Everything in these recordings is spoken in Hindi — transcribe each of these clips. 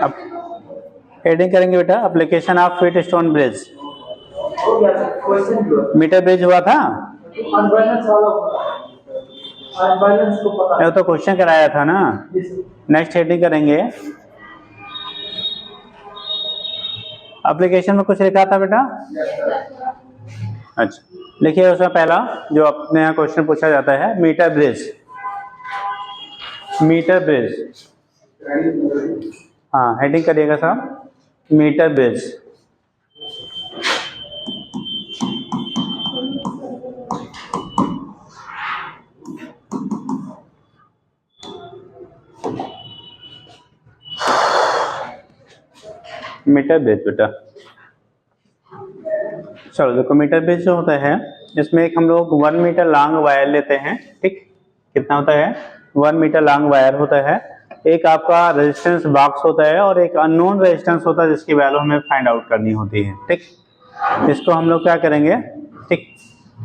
अब हेडिंग करेंगे बेटा, application of Wheatstone bridge. Metre bridge हुआ था, ये तो क्वेश्चन कराया था ना। नेक्स्ट हेडिंग करेंगे, एप्लीकेशन में कुछ लिखा था बेटा। अच्छा लिखिए, उसमें पहला जो अपने यहाँ क्वेश्चन पूछा जाता है, मीटर ब्रिज। मीटर ब्रिज, हाँ हेडिंग करिएगा साहब, मीटर ब्रिज। मीटर ब्रिज बेटा, चलो देखो, मीटर ब्रिज जो होता है इसमें एक हम लोग 1 मीटर लॉन्ग वायर लेते हैं, ठीक। कितना होता है? 1 मीटर लॉन्ग वायर होता है। एक आपका रेजिस्टेंस बॉक्स होता है और एक अननोन रेजिस्टेंस होता है जिसकी वैल्यू हमें फाइंड आउट करनी होती है, ठीक। इसको हम लोग क्या करेंगे, ठीक,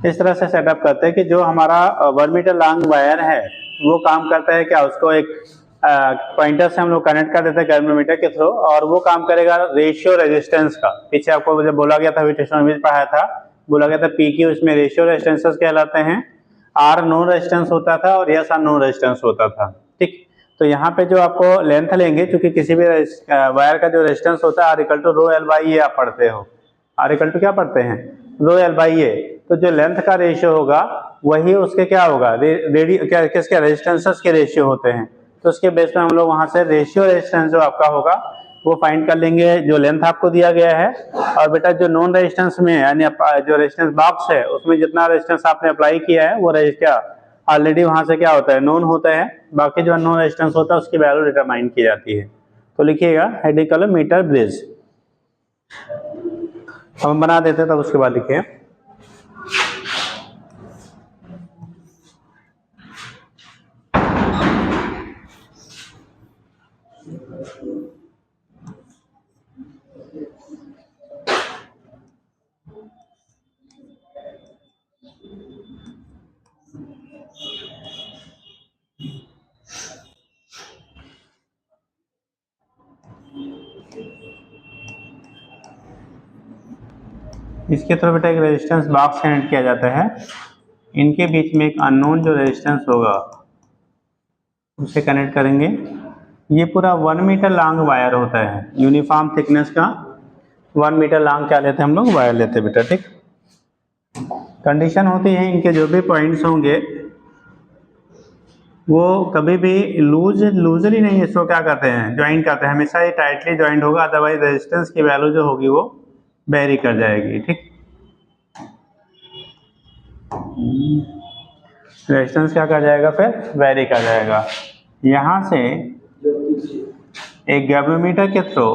इस तरह से सेटअप करते हैं कि जो हमारा 1 मीटर लॉन्ग वायर है वो काम करता है क्या, उसको एक पॉइंटर से हम लोग कनेक्ट कर देते हैं गैल्वेनोमीटर के थ्रू, और वो काम करेगा रेशियो रेजिस्टेंस का। पीछे आपको मुझे बोला गया था, विटेशन पढ़ाया था, बोला गया था PQ इसमें रेशियो रेजिस्टेंसेस कहलाते हैं। R नो रेजिस्टेंस होता था और S नो रेजिस्टेंस होता था, ठीक। तो यहाँ पे जो आपको लेंथ लेंगे, क्योंकि किसी भी वायर का जो रेजिस्टेंस होता है R equal to rho L by A आप पढ़ते हो, R इक्वल टू क्या पढ़ते हैं, रो L बाई ए। तो जो लेंथ का रेशियो होगा वही उसके क्या होगा, क्या किसके रेजिस्टेंसेस के रेशियो होते हैं। तो उसके बेस पे हम लोग वहां से रेशियो रेजिस्टेंस जो आपका होगा वो फाइंड कर लेंगे, जो लेंथ आपको दिया गया है। और बेटा जो नॉन रेजिस्टेंस में यानी जो रेजिस्टेंस बॉक्स है उसमें जितना रेजिस्टेंस आपने अप्लाई किया है वो क्या ऑलरेडी वहां से क्या होता है, नॉन होता है। बाकी जो नॉन रेजिस्टेंस होता है उसकी वैल्यू डिटरमाइन की जाती है। तो लिखिएगा हेडिंग कलर मीटर ब्रिज, हम बना देते हैं, तब उसके बाद लिखिए इसके थ्रू बेटा एक रेजिस्टेंस बॉक्स कनेक्ट किया जाता है। इनके बीच में एक अननोन जो रेजिस्टेंस होगा उसे कनेक्ट करेंगे। ये पूरा 1 मीटर लॉन्ग वायर होता है, यूनिफॉर्म थिकनेस का 1 मीटर लॉन्ग क्या लेते हैं हम लोग, वायर लेते हैं बेटा, ठीक। कंडीशन होती है इनके जो भी पॉइंट्स होंगे वो कभी भी लूजली नहीं, इसको क्या करते हैं, ज्वाइन करते हैं। हमेशा ये टाइटली ज्वाइंट होगा, अदरवाइज रेजिस्टेंस की वैल्यू जो होगी वो वेरी कर जाएगी, ठीक। रेजिस्टेंस क्या कर जाएगा, फिर वेरी कर जाएगा। यहाँ से एक गैल्वेनोमीटर के थ्रू,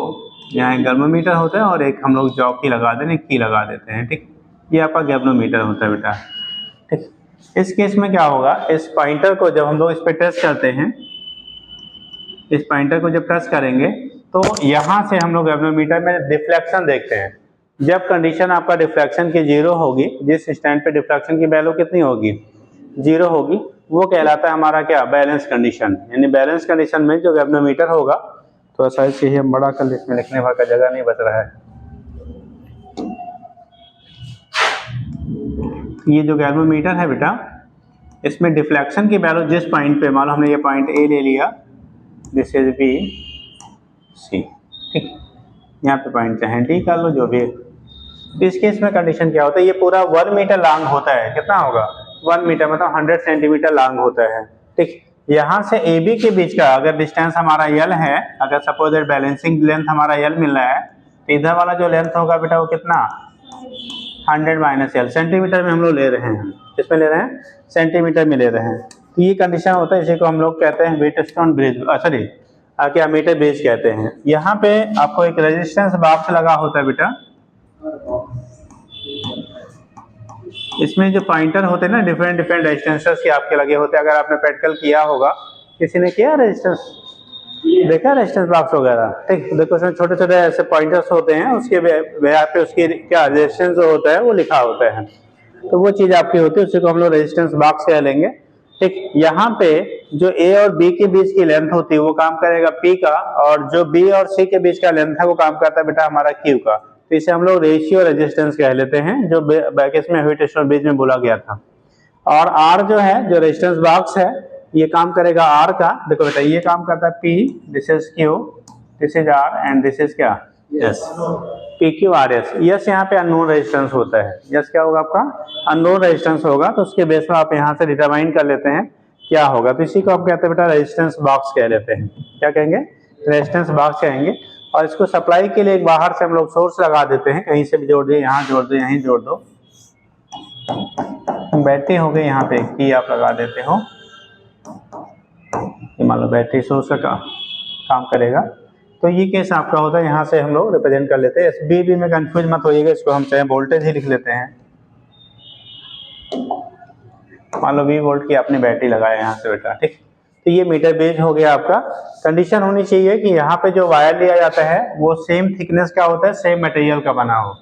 यहाँ एक गैल्वेनोमीटर होता है और एक हम लोग जॉकी लगा देते हैं, की लगा देते हैं, ठीक। ये आपका गैल्वेनोमीटर होता है बेटा, ठीक। इस केस में क्या होगा, इस पॉइंटर को जब हम लोग इस पे टच करते हैं, इस पॉइंटर को जब टच करेंगे तो यहाँ से हम लोग गैल्वेनोमीटर में डिफ्लेक्शन देखते हैं। जब कंडीशन आपका डिफ्लेक्शन की 0 होगी, जिस स्टैंड पे डिफ्लेक्शन की वैल्यू कितनी होगी, 0 होगी, वो कहलाता है हमारा क्या, बैलेंस कंडीशन। यानी बैलेंस कंडीशन में जो गैल्वेनोमीटर होगा, तो साइज से ही बड़ा कर, इसमें लिखने भर का जगह नहीं बच रहा है। ये जो गैल्वेनोमीटर है बेटा, इसमें डिफ्लेक्शन की वैल्यू जिस पॉइंट पे, मान लो हमने ये पॉइंट ए ले लिया, दिस इज बी सी, ठीक। यहाँ पे पॉइंट चाहे डी कर लो, जो भी है। तो इस केस में कंडीशन क्या होता है, ये पूरा 1 मीटर लॉन्ग होता है। कितना होगा, 1 मीटर मतलब 100 सेंटीमीटर लॉन्ग होता है, ठीक। यहाँ से ए बी के बीच का अगर डिस्टेंस हमारा यल है, अगर सपोज दैट बैलेंसिंग लेंथ हमारा यल मिल रहा है, तो इधर वाला जो लेंथ होगा बेटा वो कितना, 100 माइनस यल, सेंटीमीटर में हम लोग ले रहे हैं। किसमें ले रहे हैं, सेंटीमीटर में ले रहे हैं। तो ये कंडीशन होता है, इसी को हम लोग कहते हैं व्हीटस्टोन ब्रिज, सॉरी क्या मीटर ब्रिज कहते हैं। यहाँ पे आपको एक रेजिस्टेंस बॉक्स लगा होता है बेटा, इसमें जो पॉइंटर होते हैं ना, डिफरेंट रेजिस्टेंसेस के आपके लगे होते हैं। अगर आपने प्रैक्टिकल किया होगा, किसी ने किया रेजिस्टेंस, देखा रेजिस्टेंस बॉक्स वगैरह, ठीक। देखो उसमें छोटे छोटे ऐसे पॉइंटर्स होते हैं, उसके यहाँ पे उसकी क्या रेजिस्टेंस जो होता है वो लिखा होता है। तो वो चीज़ आपकी होती है, उसी को हम लोग रेजिस्टेंस बॉक्स कह लेंगे। ठीक, यहाँ पे जो ए और बी के बीच की लेंथ होती है वो काम करेगा पी का, और जो बी और सी के बीच का लेंथ है वो काम करता है बेटा हमारा क्यू का। तो इसे हम लोग रेशियो रेजिस्टेंस कह लेते हैं, जो ब्रैकेट्स में हेविटेशनल ब्रिज में बोला गया था। और आर जो है, जो रेजिस्टेंस बॉक्स है, ये काम करेगा आर का। देखो बेटा ये काम करता है P, this is Q, this is R and this is क्या, yes, P Q R S. Yes यहाँ पे अननोन रेजिस्टेंस होता है, यस क्या होगा आपका, अननोन रेजिस्टेंस होगा। तो उसके बेस पर आप यहाँ से डिटरमाइन कर लेते हैं क्या होगा। तो इसी को आप कहते हैं बेटा रेजिस्टेंस बॉक्स कह लेते हैं। क्या कहेंगे, रेजिस्टेंस बॉक्स कहेंगे। और इसको सप्लाई के लिए एक बाहर से हम लोग सोर्स लगा देते हैं, कहीं से भी जोड़ दिए, यहाँ जोड़ दो, यहीं जोड़ दो। बैटरी हो गई यहाँ पे की आप लगा देते हो, मान लो बैटरी सोर्स का काम करेगा। तो ये केस आपका होता है, यहाँ से हम लोग रिप्रेजेंट कर लेते हैं। एस बी बी में कंफ्यूज मत होइएगा, इसको हम चाहे वोल्टेज ही लिख लेते हैं। मान लो 20 वोल्ट की आपने बैटरी लगाया यहाँ से बेटा, ठीक। तो ये मीटर बेस हो गया आपका। कंडीशन होनी चाहिए कि यहाँ पे जो वायर लिया जाता है वो सेम थिकनेस का होता है, सेम मटेरियल का बना हो,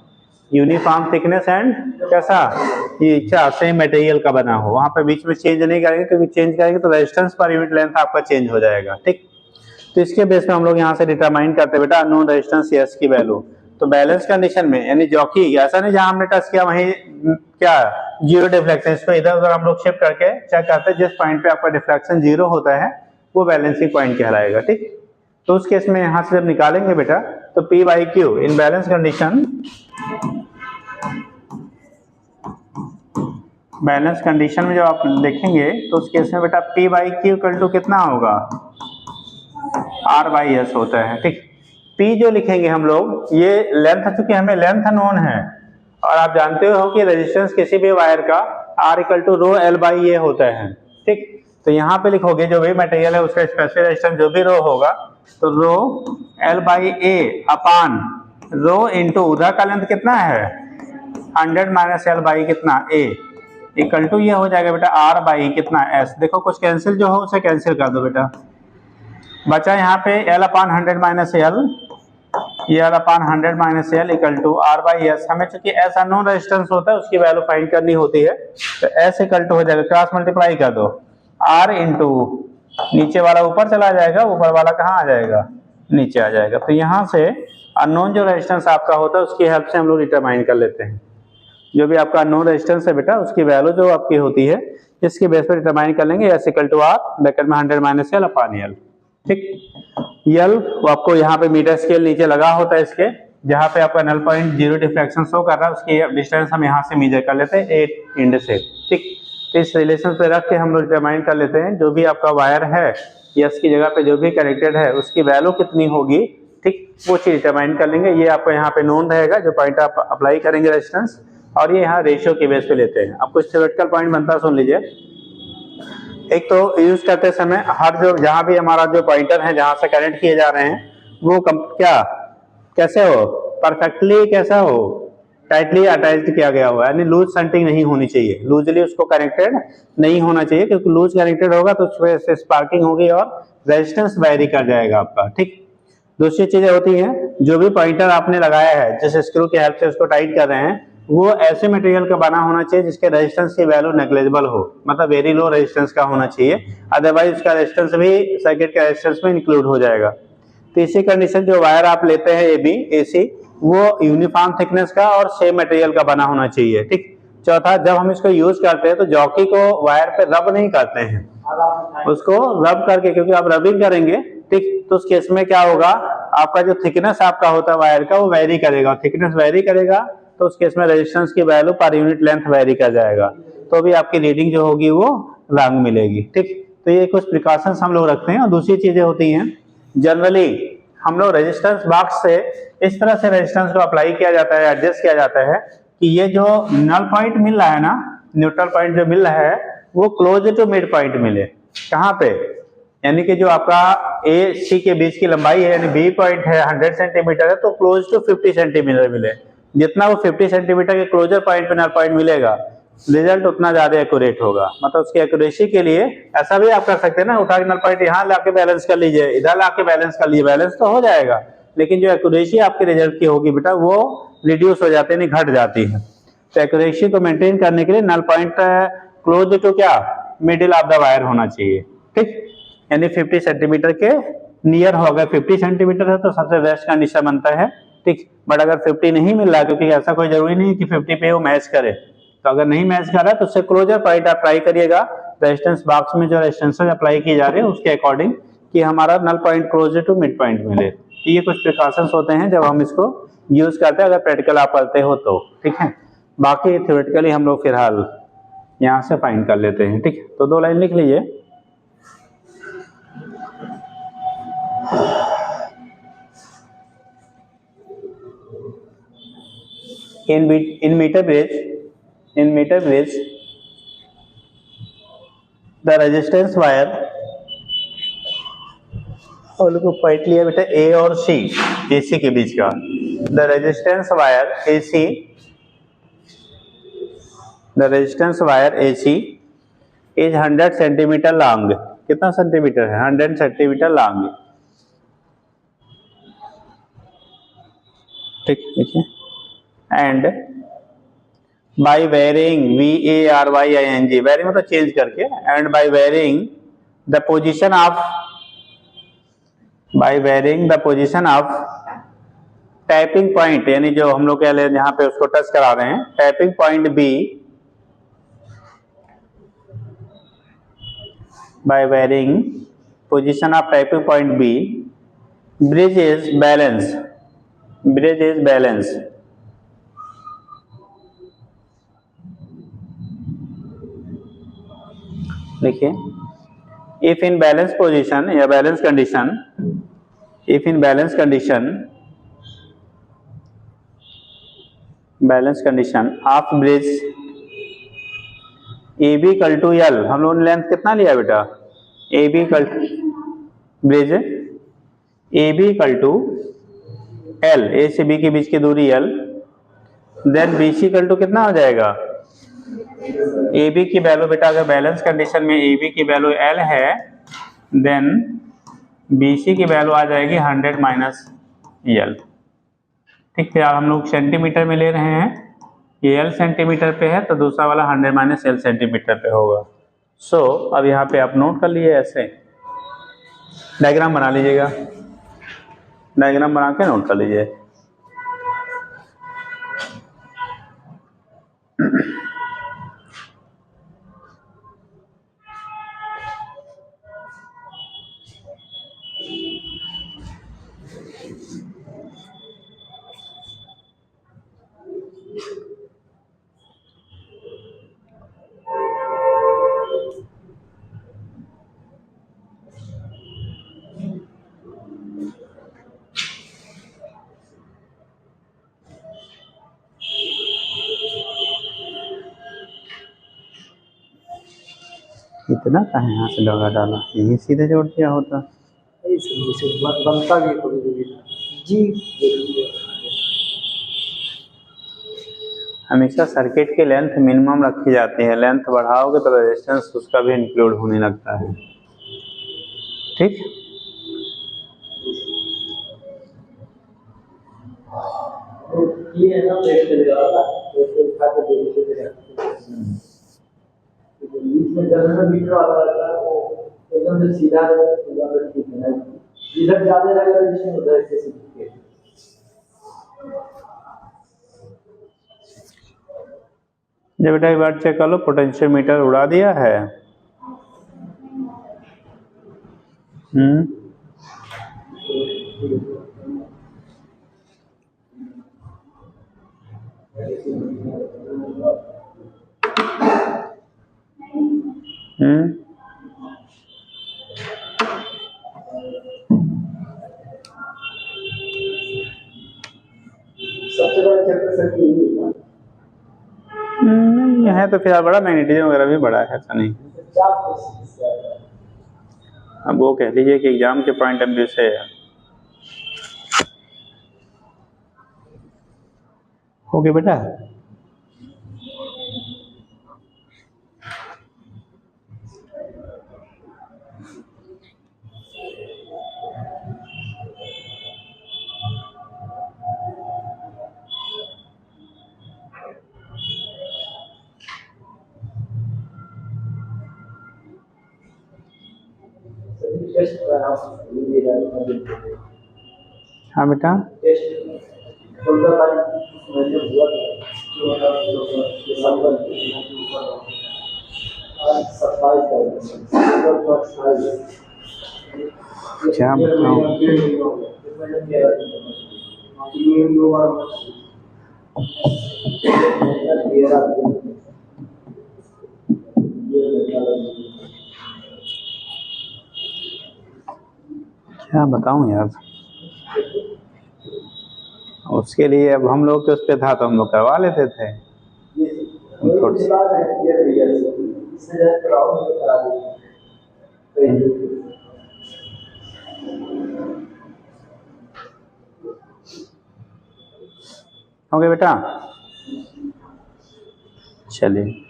यूनिफॉर्म थिकनेस एंड कैसा, ये क्या, सेम मटेरियल का बना हो। वहाँ पे बीच में चेंज नहीं करेंगे, क्योंकि चेंज करेंगे तो रेजिस्टेंस पर यूनिट लेंथ आपका चेंज हो जाएगा, ठीक। तो इसके बेस पे हम लोग यहाँ से डिटरमाइन करते हैं बेटा अननोन रेजिस्टेंस एस की वैल्यू। तो बैलेंस कंडीशन में, यानी जॉकी ऐसा नहीं जहां हमने टच किया वहीं क्या जीरो डिफ्लेक्शन, इसको इधर उधर हम लोग शिफ्ट करके चेक करते हैं। जिस पॉइंट पे आपका डिफ्लेक्शन जीरो होता है वो बैलेंसिंग पॉइंट कहलाएगा, ठीक। तो उस केस में यहाँ से जब निकालेंगे बेटा तो P by Q in balance condition, balance condition में जब आप देखेंगे तो उस केस में बेटा P by Q equal to कितना होगा, R बाई एस होता है, ठीक। P जो लिखेंगे हम लोग, ये लेंथ, चूंकि हमें लेंथ नोन है और आप जानते हो कि रेजिस्टेंस किसी भी वायर का R equal to rho L by A होता है, ठीक। तो यहाँ पे लिखोगे जो भी मटेरियल है उसका स्पेसिफिक रेजिस्टेंस जो भी रो होगा, तो rho L by A upon rho into उधर का लेंथ कितना है 100 माइनस एल बाई कितना ए, इक्वल टू ये हो जाएगा बेटा R बाई कितना एस। देखो कुछ कैंसिल जो हो उसे कैंसिल कर दो बेटा, बचा यहाँ पे एल अपान 100 माइनस एल, ये L upon 100 minus L equal to R by S. हमें चूंकि एस अननोन रेजिस्टेंस होता है उसकी वैल्यू फाइंड करनी होती है, तो एस इक्वल टू हो जाएगा, क्रॉस मल्टीप्लाई कर दो, आर इंटू नीचे वाला ऊपर चला जाएगा, ऊपर वाला कहाँ आ जाएगा, नीचे आ जाएगा। तो यहाँ से अननोन जो रेजिस्टेंस आपका होता है उसकी हेल्प से हम लोग डिटरमाइन कर लेते हैं। जो भी आपका अननोन रेजिस्टेंस है बेटा उसकी वैल्यू जो आपकी होती है इसके बेस पर डिटरमाइन कर लेंगे, S equal to R bracket में 100 माइनस एल अपान एल, ठीक। यल आपको यहाँ पे मीटर स्केल नीचे लगा होता है इसके, जहाँ पे आपका null point zero deflection show कर रहा है उसकी डिस्टेंस हम यहाँ से मेजर कर लेते हैं 8 इंड से, ठीक। तो इस रिलेशन पे रख के हम लोग डिटरमाइन कर लेते हैं जो भी आपका वायर है यस की जगह पे जो भी कनेक्टेड है उसकी वैल्यू कितनी होगी, ठीक, वो चीज डिटरमाइन कर लेंगे। ये आपको यहाँ पे नोन रहेगा जो पॉइंट आप अप्लाई करेंगे रेजिस्टेंस, और ये यहाँ रेशियो के बेस पे लेते हैं। अब कुछ थ्योरेटिकल पॉइंट बनता है, सुन लीजिए। एक तो यूज करते समय हर जो जहां भी हमारा जो पॉइंटर है जहां से कनेक्ट किए जा रहे हैं वो क्या कैसे हो, परफेक्टली कैसा हो, टाइटली अटैच्ड किया गया हो, यानी लूज संटिंग नहीं होनी चाहिए, लूजली उसको कनेक्टेड नहीं होना चाहिए, क्योंकि लूज कनेक्टेड होगा तो उसमें से स्पार्किंग होगी और रेजिस्टेंस वेरी कर जाएगा आपका, ठीक। दूसरी चीजें होती हैं, जो भी पॉइंटर आपने लगाया है जिस स्क्रू की हेल्प से उसको टाइट कर रहे हैं वो ऐसे मटेरियल का बना होना चाहिए जिसके रेजिस्टेंस की वैल्यू नेग्लिजिबल हो, मतलब वेरी लो रेजिस्टेंस का होना चाहिए, अदरवाइज उसका रेजिस्टेंस भी सर्किट के रेजिस्टेंस में इंक्लूड हो जाएगा। तीसरी कंडीशन, जो वायर आप लेते हैं एबी एसी वो यूनिफॉर्म थिकनेस का और सेम मटेरियल का बना होना चाहिए, ठीक। चौथा, जब हम इसको यूज करते हैं तो जॉकी को वायर पे रब नहीं करते हैं, उसको रब करके, क्योंकि आप रबिंग करेंगे, ठीक, तो उस केस में क्या होगा, आपका जो थिकनेस आपका होता है वायर का वो वेरी करेगा, थिकनेस वेरी करेगा तो उस केस में रेजिस्टेंस की value per unit length very कर जाएगा, तो भी आपकी रीडिंग जो होगी वो रॉन्ग मिलेगी, ठीक। तो ये कुछ प्रिकॉशंस हम लोग रखते हैं। और दूसरी चीजें होती हैं, जनरली हम लोग रेजिस्टेंस बॉक्स से इस तरह से रेजिस्टेंस को अप्लाई किया जाता है, एडजस्ट किया जाता है कि ये जो नल पॉइंट मिल रहा है ना, न्यूट्रल पॉइंट जो मिल रहा है वो क्लोज टू मिड पॉइंट मिले। कहाँ पे, यानी कि जो आपका ए सी के बीच की लंबाई है, यानी बी पॉइंट है 100 सेंटीमीटर है तो क्लोज टू 50 सेंटीमीटर मिले। जितना वो 50 सेंटीमीटर के क्लोजर पॉइंट पे नल पॉइंट मिलेगा रिजल्ट उतना ज्यादा एक्यूरेट होगा। मतलब उसकी एक्यूरेसी के लिए ऐसा भी आप कर सकते हैं ना, उठा के नल पॉइंट यहाँ लाके बैलेंस कर लीजिए, इधर लाके बैलेंस कर लीजिए, बैलेंस तो हो जाएगा, लेकिन जो एक्यूरेसी आपके रिजल्ट की होगी बेटा वो रिड्यूस हो जाती है, नहीं घट जाती है। तो एक्यूरेसी को मेंटेन करने के लिए नल पॉइंट क्लोज टू क्या मिडिल ऑफ द वायर होना चाहिए, ठीक, यानी 50 सेंटीमीटर के नियर होगा। 50 सेंटीमीटर है तो सबसे बेस्ट कंडीशन बनता है, ठीक। बट अगर 50 नहीं मिल रहा, क्योंकि ऐसा कोई जरूरी नहीं है कि 50 पे वो मैच करे, तो अगर नहीं मैच कर रहा तो उससे क्लोजर पॉइंट आप ट्राई करिएगा। रेजिस्टेंस बॉक्स में जो रेजिस्टेंस अप्लाई की जा रही है उसके अकॉर्डिंग कि हमारा null point closer to mid point मिले। तो ये कुछ प्रिकॉशंस होते हैं जब हम इसको यूज करते हैं, अगर प्रैक्टिकल आप करते हो तो, ठीक है। बाकी थ्योरेटिकली हम लोग फिलहाल यहाँ से फाइंड कर लेते हैं, ठीक है। तो 2 लाइन लिख लीजिए। in meter bridge the resistance wire, और लोग पॉइंट लिया बेटा ए और सी, एसी के बीच का। The resistance wire AC is 100 centimetre long. कितना सेंटीमीटर है? 100 सेंटीमीटर लॉन्ग, ठीक, देखिए। And by wearing, VARYING, wearing मतलब चेंज करके, and by wearing the position of tapping point, यानी जो हम लोग कह रहे हैं यहाँ पे उसको टच करा रहे हैं, tapping point B, by varying position of tapping point B, bridge is balance, देखिए। इफ इन बैलेंस पोजीशन या balance condition, of bridge A B equal to L, हम लोगों ने लेंथ कितना लिया बेटा? A B equal bridge A B equal to L, A से बी के बीच की दूरी L, then B C equal to कितना हो जाएगा? ए बी की वैल्यू बेटा, अगर बैलेंस कंडीशन में ए बी की वैल्यू एल है, देन बी सी की वैल्यू आ जाएगी 100 माइनस एल, ठीक है। हम लोग सेंटीमीटर में ले रहे हैं, ये एल सेंटीमीटर पे है तो दूसरा वाला 100 माइनस एल सेंटीमीटर पे होगा। सो अब यहाँ पे आप नोट कर लीजिए, ऐसे डायग्राम बना लीजिएगा, डायग्राम बना के नोट कर लीजिए। इतना कहाँ यहाँ से लगा डाला, यही सीधे जोड़ दिया होता। बनता भी जी, हमेशा सर्किट की लेंथ मिनिमम रखी जाती है, लेंथ बढ़ाओगे तो रेजिस्टेंस उसका भी इंक्लूड होने लगता है, ठीक। ये है ना पेट चलेगा वाला, तो खा के देखिए इसमें जनरल मीटर वाला रहता है, वो एकदम से सीधा एकदम ठीक है ना, इधर ज्यादा रहेगा रेजिस्टेंस उधर कैसे दिखेगा। जब बेटा एक बार चेक कर लो, पोटेंशियोमीटर उड़ा दिया है। सबसे बड़ा चैप्टर सर यही है नहीं है तो फिर बड़ा मैग्नेटिज्म वगैरह भी बड़ा है, ऐसा नहीं। अब वो कह लीजिए कि एग्जाम के पॉइंट ऑफ व्यू से हो गया बेटा। टेस्ट कराना ये रहा हाँ बेटा, टेस्ट 14 तारीख मैंने हुआ था आज 27 तारीख क्या बताऊँ। क्या बताऊँ यार, उसके लिए अब हम लोग के उस पे था तो हम लोग करवा लेते थे। थोड़ी सी हो गया बेटा, चलिए।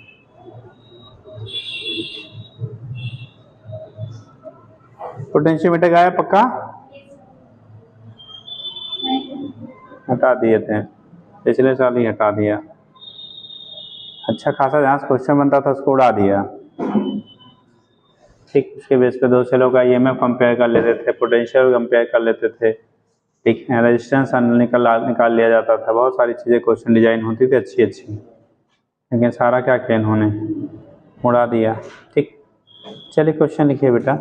पोटेंशियोमीटर गायब पक्का हटा दिए थे, पिछले साल ही हटा दिया। अच्छा खासा जहाँ से क्वेश्चन बनता था उसको उड़ा दिया। ठीक, उसके बेस पे दो सेलों का ईएमएफ कंपेयर कर लेते थे, पोटेंशियल कंपेयर कर लेते थे, ठीक है, रेजिस्टेंस निकाल लिया जाता था। बहुत सारी चीज़ें क्वेश्चन डिजाइन होती थी अच्छी अच्छी, लेकिन सारा क्या किया इन्होंने, उड़ा दिया। ठीक, चलिए क्वेश्चन लिखिए बेटा।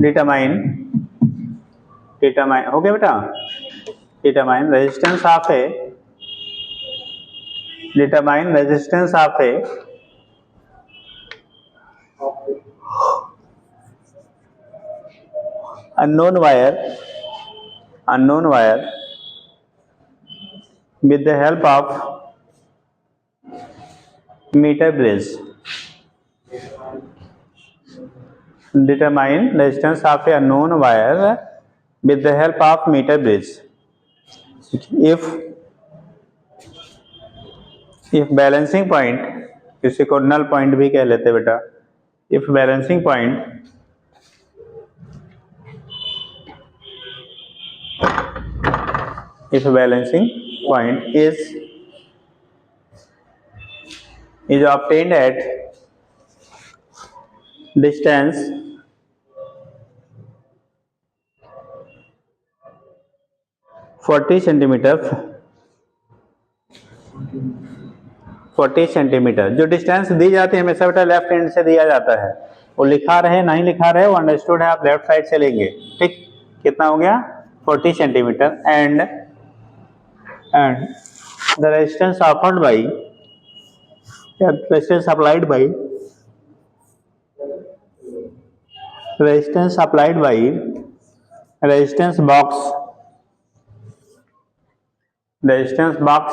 डिटरमाइन हो गया बेटा। Determine resistance of A unknown wire with the help of meter bridge. Determine resistance of a unknown wire with the help of meter bridge. if balancing point, किसी को null point भी कह लेते बेटा, if balancing point is obtained at distance 40 centimetre, जो डिस्टेंस दी जाती है हमेशा बेटा लेफ्ट हैंड से दिया जाता है। वो लिखा रहे नहीं लिखा रहे वो अंडरस्टूड है, आप लेफ्ट साइड से लेंगे। ठीक, कितना हो गया 40 centimetre. And the resistance offered by resistance supplied by resistance box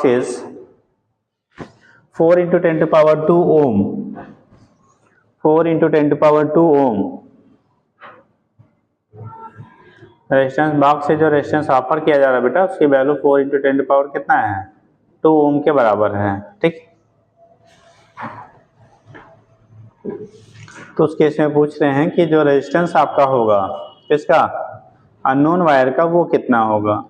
is 4 into 10 to power 2 ohm, 4 into 10 to power 2 ohm। Resistance box से जो रेजिस्टेंस ऑफर किया जा रहा है बेटा उसकी वैल्यू 4 into 10 to power कितना है 2 ओम के बराबर है। ठीक, तो उस केस में पूछ रहे हैं कि जो रेजिस्टेंस आपका होगा किसका, अननोन वायर का, वो कितना होगा।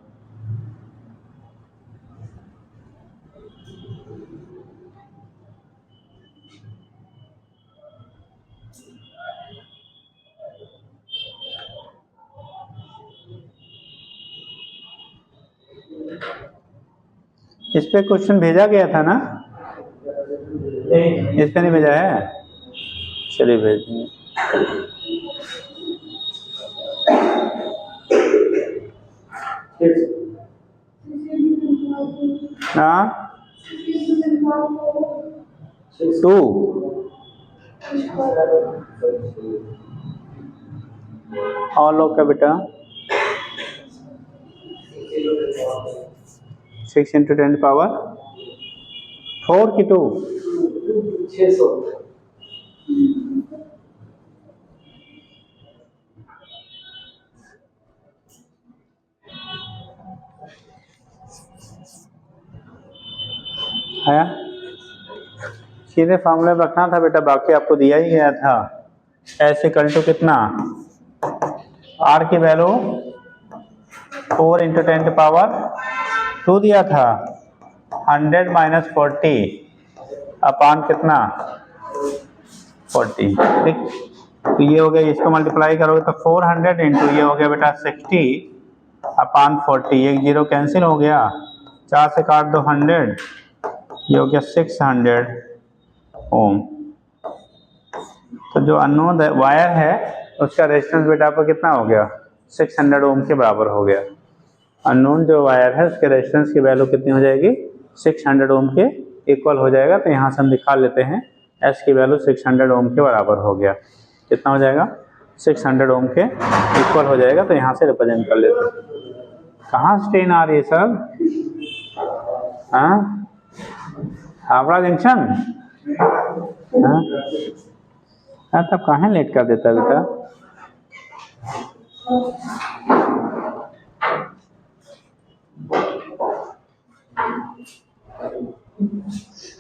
इस पे क्वेश्चन भेजा गया था ना, इस पे नहीं भेजा है, चलिए भेज देंगे। हाँ 2 और लोग का बेटा 6 into 10 पावर 4 की 2 600 है, सीधे फॉर्मूला रखना था बेटा, बाकी आपको दिया ही गया था। एस इक्वल टू कितना, आर की वैल्यू 4 into 10 पावर 2 दिया था, 100 माइनस 40 अपान कितना 40, ठीक। तो ये हो गया, इसको मल्टीप्लाई करोगे तो 400 इंटू ये हो गया बेटा 60 अपान 40, एक जीरो कैंसिल हो गया, 4 से काट दो 100, ये हो गया 600 ओम। तो जो अननोन वायर है उसका रेजिस्टेंस बेटा आपका कितना हो गया, 600 ओम के बराबर हो गया। अननोन जो वायर है उसके रेजिस्टेंस की वैल्यू कितनी हो जाएगी, 600 ओम के इक्वल हो जाएगा। तो यहाँ से हम दिखा लेते हैं, एस की वैल्यू 600 ओम के बराबर हो गया। कितना हो जाएगा, 600 ओम के इक्वल हो जाएगा। तो यहाँ से रिप्रेजेंट कर लेते हैं। कहाँ स्ट्रेन आ रही है सर, हाँ हावड़ा जंक्शन, हाँ तब कहाँ लेट कर देता बेटा।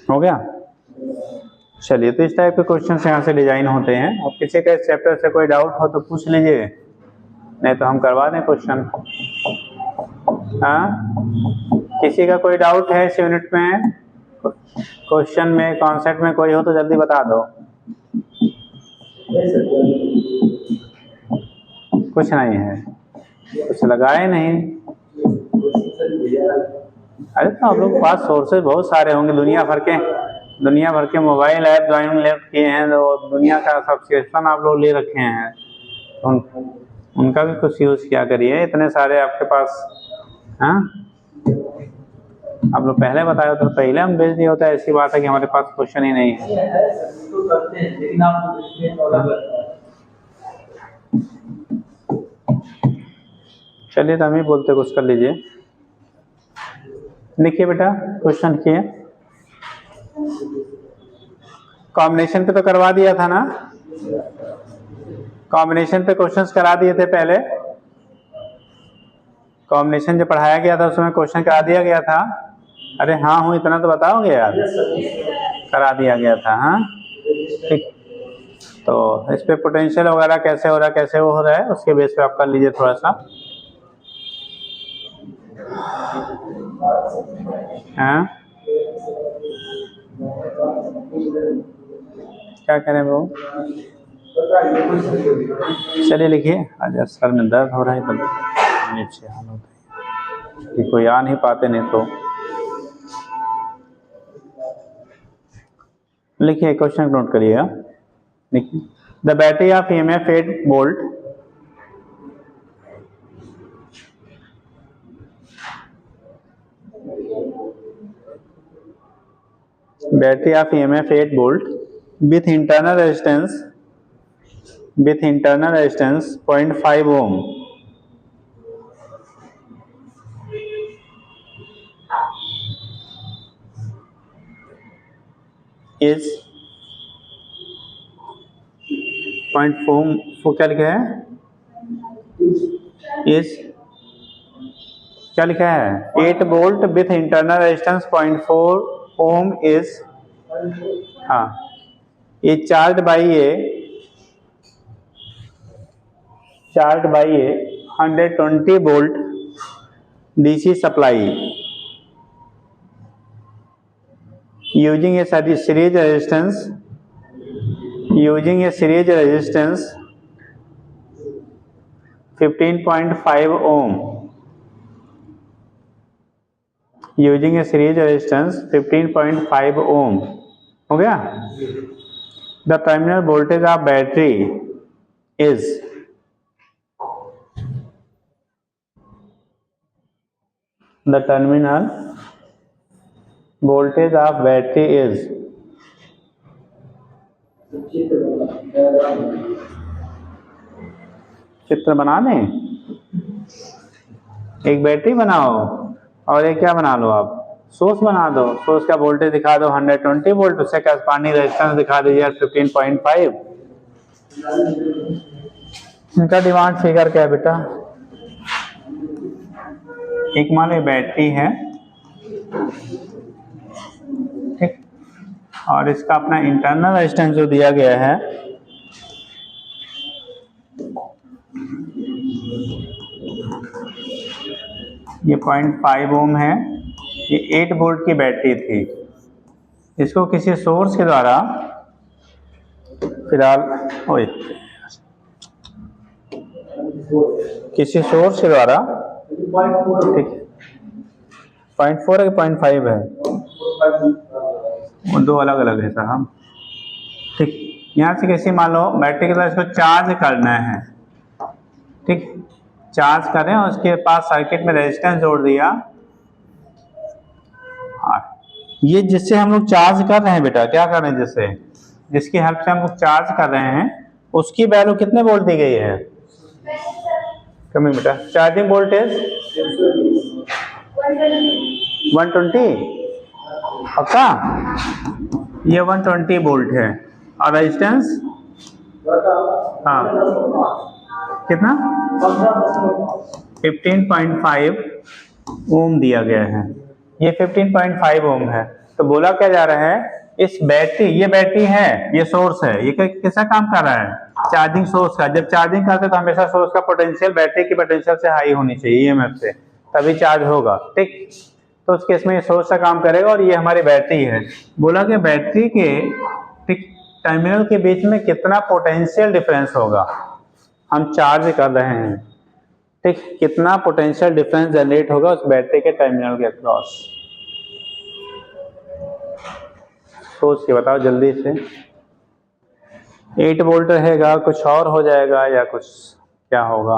हो गया, चलिए। तो इस टाइप के क्वेश्चन यहाँ से डिजाइन होते हैं। अब किसी के चैप्टर से कोई डाउट हो तो पूछ लीजिए, नहीं तो हम करवा दें क्वेश्चन। हाँ, किसी का कोई डाउट है इस यूनिट में, क्वेश्चन में, कॉन्सेप्ट में कोई हो तो जल्दी बता दो। कुछ नहीं है, कुछ लगाए नहीं। अरे तो आप लोग के पास सोर्सेज बहुत सारे होंगे, दुनिया भर के मोबाइल ऐप ज्वाइन किए हैं, तो दुनिया का सब्सक्रिप्शन आप लोग ले रखे हैं, उनका भी कुछ यूज़ किया करिए। इतने सारे आपके पास, हाँ आप लोग पहले बताए तो पहले हम भेज दिए होता। ऐसी बात है कि हमारे पास क्वेश्चन ही नहीं है। चलिए तो हम ही बोलते, कुछ कर लीजिए। देखिए बेटा, क्वेश्चन किए, कॉम्बिनेशन पे तो करवा दिया था ना, कॉम्बिनेशन पे क्वेश्चंस करा दिए थे पहले। कॉम्बिनेशन जो पढ़ाया गया था उसमें क्वेश्चन करा दिया गया था। अरे हाँ हूँ, इतना तो बताओगे यार, करा दिया गया था। हाँ ठीक, तो इस पे पोटेंशियल वगैरह कैसे हो रहा है, कैसे वो हो रहा है, उसके बेस पे आप कर लीजिए थोड़ा सा। हाँ क्या करें वो, चलिए लिखिए। आज सर में दर्द हो रहा है, तब नीचे हाल होता है कि कोई आ नहीं पाते, नहीं तो लिखिए। क्वेश्चन नोट करिएगा। देखिए, the battery of EMF 8 volt battery of EMF 8 volt with internal resistance 0.5 ohm is 0.4 क्या लिखा है, is क्या लिखा है, 8 volt with internal resistance 0.4 ohm is, हाँ ये charge by a 120 volt DC supply using a series resistance 15.5 ohm, using a series resistance 15.5 ohm। हो गया। The terminal voltage of battery is चित्र बना दें, एक बैटरी बनाओ और एक क्या बना लो, आप सोर्स बना दो, सोर्स का वोल्टेज दिखा दो 120 वोल्ट, उससे कॉरस्पॉन्डिंग रेजिस्टेंस दिखा दीजिए 15.5। इनका डिमांड फिगर क्या है बेटा, एक मान लो बैटरी है, ठीक, और इसका अपना इंटरनल रेजिस्टेंस जो दिया गया है ये 0.5 ओम है, ये 8 वोल्ट की बैटरी थी, इसको किसी सोर्स के द्वारा फिलहाल किसी सोर्स के द्वारा, ठीक, 0.4 है कि 0.5 है, वो दो अलग अलग है साहब, ठीक। यहाँ से कैसे मान लो बैटरी के द्वारा इसको चार्ज करना है, ठीक, चार्ज करें और उसके पास सर्किट में रेजिस्टेंस जोड़ दिया। ये जिससे हम लोग चार्ज कर रहे हैं बेटा, क्या कर रहे हैं, जिसकी हेल्प से हम लोग चार्ज कर रहे हैं, उसकी वैल्यू कितने वोल्ट दी गई है, कमी बेटा, चार्जिंग वोल्टेज 120, पक्का, ये 120 वोल्ट है, और रेजिस्टेंस हाँ कितना 15.5 ओम दिया गया है, ये 15.5 ओम है। तो बोला क्या जा रहा है, इस बैटरी, ये बैटरी है, ये सोर्स है, ये कैसा काम कर रहा है, चार्जिंग सोर्स का। जब चार्जिंग करते तो हमेशा सोर्स का पोटेंशियल बैटरी की पोटेंशियल से हाई होनी चाहिए, ईएमएफ से, तभी चार्ज होगा, ठीक। तो उस केस में ये सोर्स का काम करेगा और ये हमारी बैटरी है। बोला कि बैटरी के, ठीक, टर्मिनल के बीच में कितना पोटेंशियल डिफरेंस होगा, हम चार्ज कर रहे हैं, ठीक, कितना पोटेंशियल डिफरेंस जनरेट होगा उस बैटरी के टर्मिनल के अक्रॉस, सोच के बताओ जल्दी से। 8 वोल्ट रहेगा, कुछ और हो जाएगा, या कुछ क्या होगा,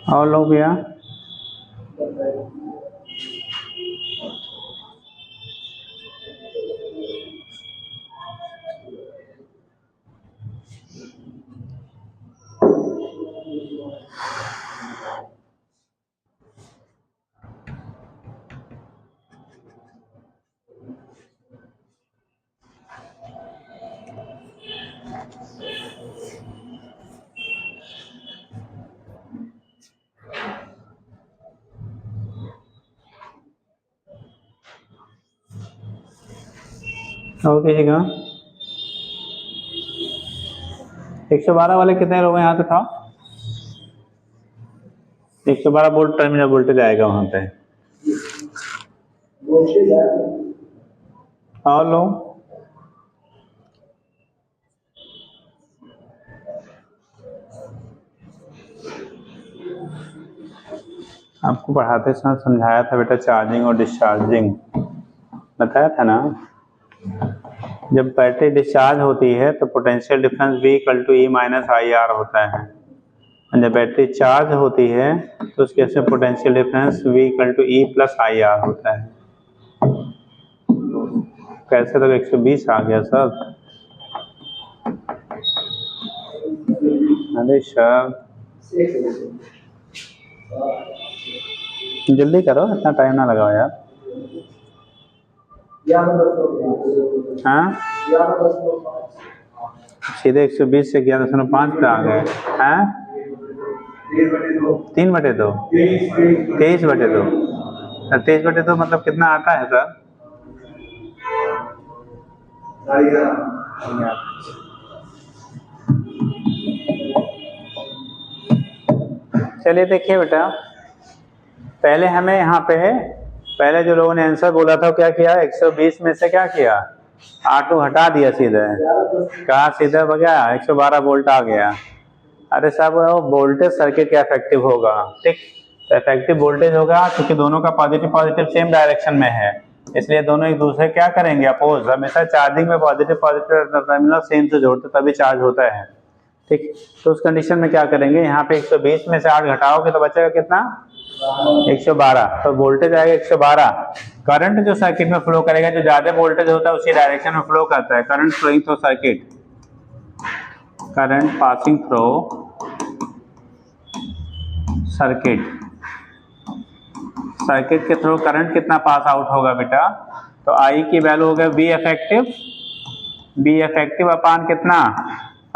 और लोग भैया, और किसी का 112 वाले कितने लोग हैं यहाँ पे था, 112 वोल्ट टर्मिनल वोल्टेज आएगा वहां पे, और लोग आपको पढ़ाते समय समझाया था बेटा, चार्जिंग और डिस्चार्जिंग बताया था ना। जब बैटरी डिस्चार्ज होती है तो potential difference V = E - IR होता है, और जब बैटरी चार्ज होती है तो उसके से potential difference V = E + IR होता है। कैसे तो 120 आ गया सर, अरे सर जल्दी करो, इतना टाइम ना लगाओ यार। हाँ सीधे 120 से 11.5 पे आ गए हैं। 3/2 23/2 23/2 मतलब कितना आता है सर? चलिए देखिए बेटा, पहले हमें यहाँ पे पहले जो लोगों ने आंसर बोला था क्या किया, 120 में से क्या किया, R2 हटा दिया सीधे, कहा सीधे बगैर 112 वोल्ट आ गया। अरे साहब वो वोल्टेज सर्किट का इफेक्टिव होगा, ठीक, तो इफेक्टिव वोल्टेज होगा क्योंकि दोनों का पॉजिटिव पॉजिटिव सेम डायरेक्शन में है, इसलिए दोनों एक दूसरे क्या करेंगे, अपोज। हमेशा चार्जिंग में पॉजिटिव पॉजिटिव टर्मिनल सेम से जोड़ते तभी चार्ज होता है, ठीक। तो उस कंडीशन में क्या करेंगे, यहाँ पे 120 में से 8 घटाओगे तो बचेगा कितना, 112, तो वोल्टेज आएगा 112। करंट जो सर्किट में फ्लो करेगा, जो ज्यादा वोल्टेज होता है उसी डायरेक्शन में फ्लो करता है, current flowing through circuit, current passing through circuit, circuit के थ्रू करंट कितना पास आउट होगा बेटा, तो आई की वैल्यू हो गया बी इफेक्टिव अपान कितना,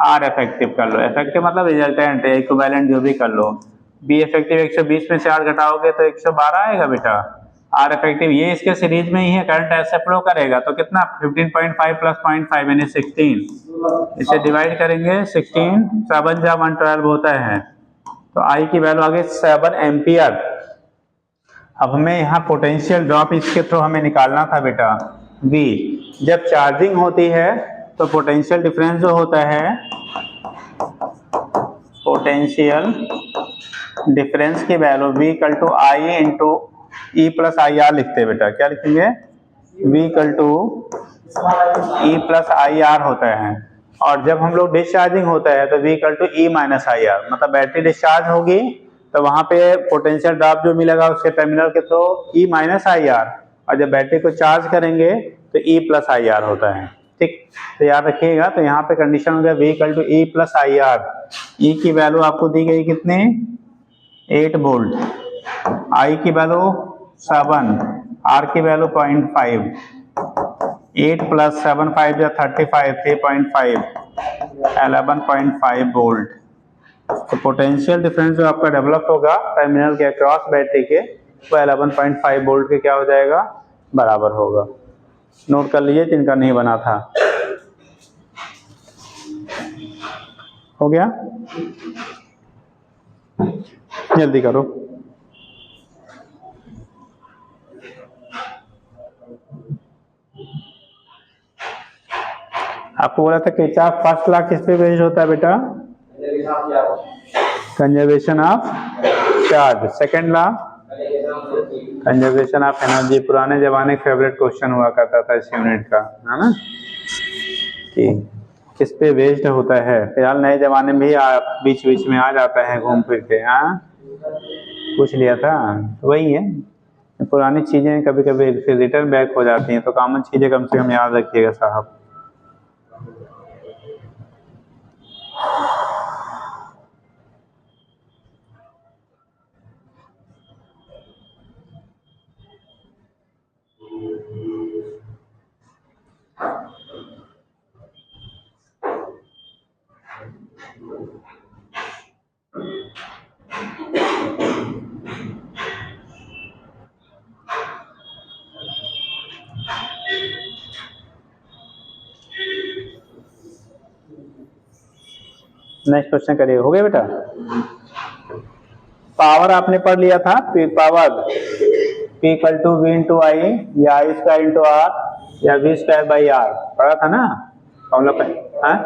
आर इफेक्टिव कर लो, इफेक्टिव मतलब रिजल्टेंट है, इक्विवेलेंट जो भी कर लो। बी इफेक्टिव 120 में से 8 घटाओगे तो 112 आएगा बेटा, आर इफेक्टिव ये इसके सीरीज में ही है, करंट ऐसे फ्लो करेगा तो कितना 15.5 प्लस 0.5 यानी 16, इसे डिवाइड करेंगे 16, 7 जा 112 होता है, तो आई की वैल्यू आ गई 7 एम्पियर। अब हमें यहाँ पोटेंशियल ड्रॉप इसके थ्रू हमें निकालना था बेटा, V। जब चार्जिंग होती है तो पोटेंशियल डिफरेंस जो होता है, पोटेंशियल डिफरेंस की value V equal to I into E plus I R लिखते हैं बेटा, क्या लिखेंगे, V equal to E plus I R होता है, और जब हम लोग डिस्चार्जिंग होता है तो V equal to E minus I R, मतलब बैटरी डिस्चार्ज होगी तो वहां पे पोटेंशियल ड्रॉप जो मिलेगा उसके टर्मिनल के through E minus I are, और जब बैटरी को चार्ज करेंगे तो ई प्लस आई आर होता है, ठीक। तो याद रखिएगा, तो यहाँ पे कंडीशन हो गया V equal to E plus I R, E की वैल्यू आपको दी गई कितने, 8 वोल्ट, आई की वैल्यू 7, आर की वैल्यू 0.5, 8 प्लस 7 5 या 35, 3.5, 11.5 वोल्ट। तो पोटेंशियल डिफरेंस जो आपका डेवलप होगा टर्मिनल के अक्रॉस बैटरी के, वो 11.5 वोल्ट के क्या हो जाएगा, बराबर होगा। नोट कर लीजिए जिनका नहीं बना था, हो गया, जल्दी करो। आपको बोला था कि फर्स्ट लॉ किस पे बेस्ड होता है बेटा, conservation of charge, second law conservation of energy, पुराने जमाने का फेवरेट क्वेश्चन हुआ करता था इस यूनिट का, है ना, कि किस पे बेस्ड होता है। फिलहाल नए जमाने में भी बीच बीच में आ जाता है घूम फिर के, हाँ पूछ लिया था, वही है, पुरानी चीजें कभी कभी फिर रिटर्न बैक हो जाती हैं, तो कॉमन चीजें कम से कम याद रखिएगा साहब। नेक्स्ट क्वेश्चन करिए, हो गया बेटा। पावर आपने पढ़ लिया था, power P equal to V into I, या आई स्क्वायर इंटू आर, या V स्क्वायर बाई आर, पढ़ा था ना फॉर्मूला पे, हाँ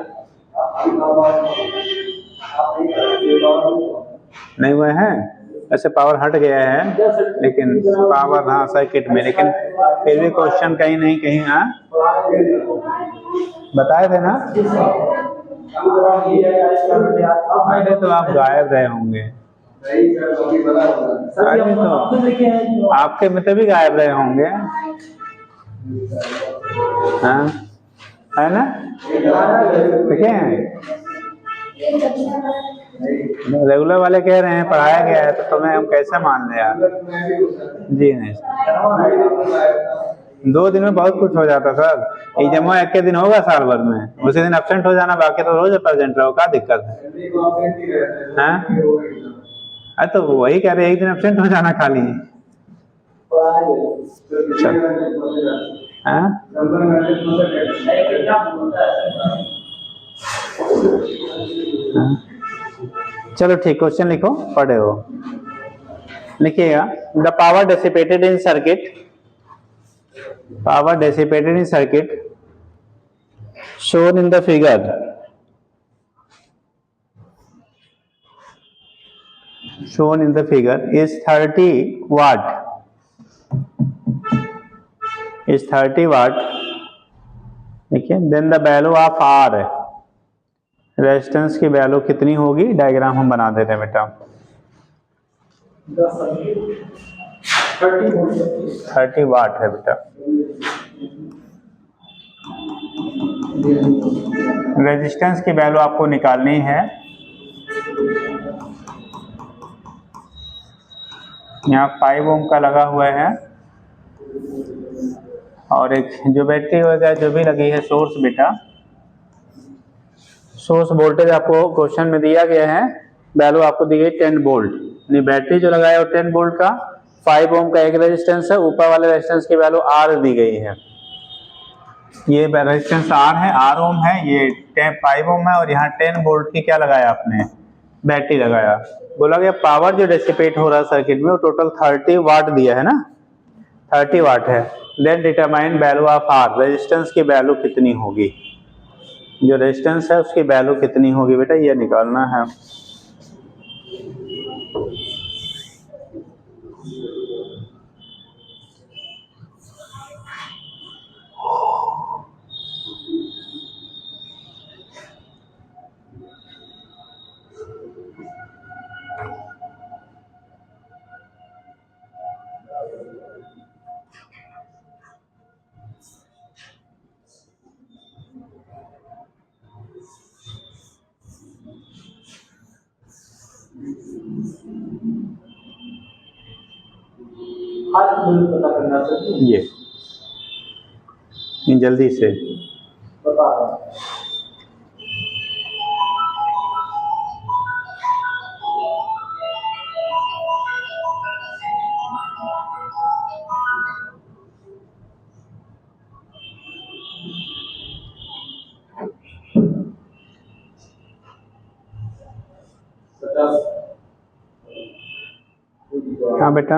नहीं हुए हैं, ऐसे पावर हट गया है, लेकिन पावर हाँ सर्किट में, लेकिन फिर भी क्वेश्चन कहीं नहीं कहीं, हाँ बताए थे ना, अरे तो आप गायब रहे होंगे, अरे तो आपके में भी गायब रहे होंगे, हाँ है ना, ठीक है, रेगुलर वाले कह रहे हैं पढ़ाया गया है, तो तुम्हें हम कैसे मान लें यार, जी नहीं 2 दिन में बहुत कुछ हो जाता सर। एग्जाम एक के दिन होगा साल भर में, उसी दिन एब्सेंट हो जाना, बाकी तो रोज प्रेजेंट रहो, क्या दिक्कत है? हाँ? अरे तो वही कह रहे, एक दिन एब्सेंट हो जाना खाली। हाँ? चलो ठीक, क्वेश्चन लिखो, पढ़े हो, लिखिएगा। The power dissipated in circuit, power dissipated in circuit shown in the figure is 30 watt, देखिए। Then the value of R, resistance की वैल्यू कितनी होगी, डायग्राम हम बना देते हैं बेटा। 30 वाट है बेटा। रेजिस्टेंस की वैल्यू आपको निकालनी है। यहाँ 5 ओम का लगा हुआ है, और एक जो बैटरी वगैरह जो भी लगी है सोर्स बेटा, सोर्स वोल्टेज आपको क्वेश्चन में दिया गया है, वैल्यू आपको दी गई 10 वोल्ट। यानी बैटरी जो लगाया है वो 10 वोल्ट का, 5 ओम का एक रेजिस्टेंस है, ऊपर वाले रेजिस्टेंस की वैल्यू आर दी गई है। ये रेजिस्टेंस आर है, आर ओम है, ये 5 ओम है, और यहाँ 10 वोल्ट की क्या लगाया आपने, बैटरी लगाया। बोला गया पावर जो डेसिपेट हो रहा है सर्किट में वो टोटल 30 वाट दिया है ना, 30 वाट है। Then determine value of R, resistance की वैल्यू कितनी होगी, जो रेजिस्टेंस है उसकी वैल्यू कितनी होगी बेटा, ये निकालना है। पता करना चाहिए, ये जल्दी से बता हाँ बेटा।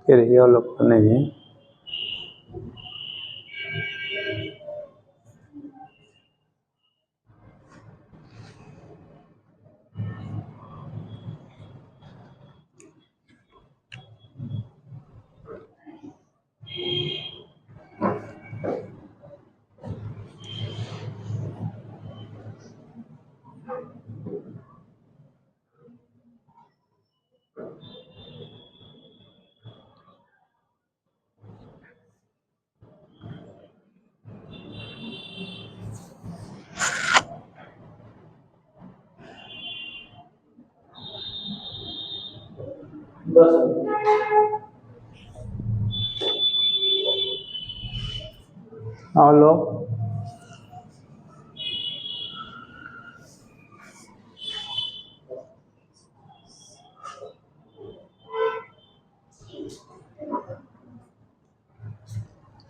फिर ये लोग करने जी, और लोग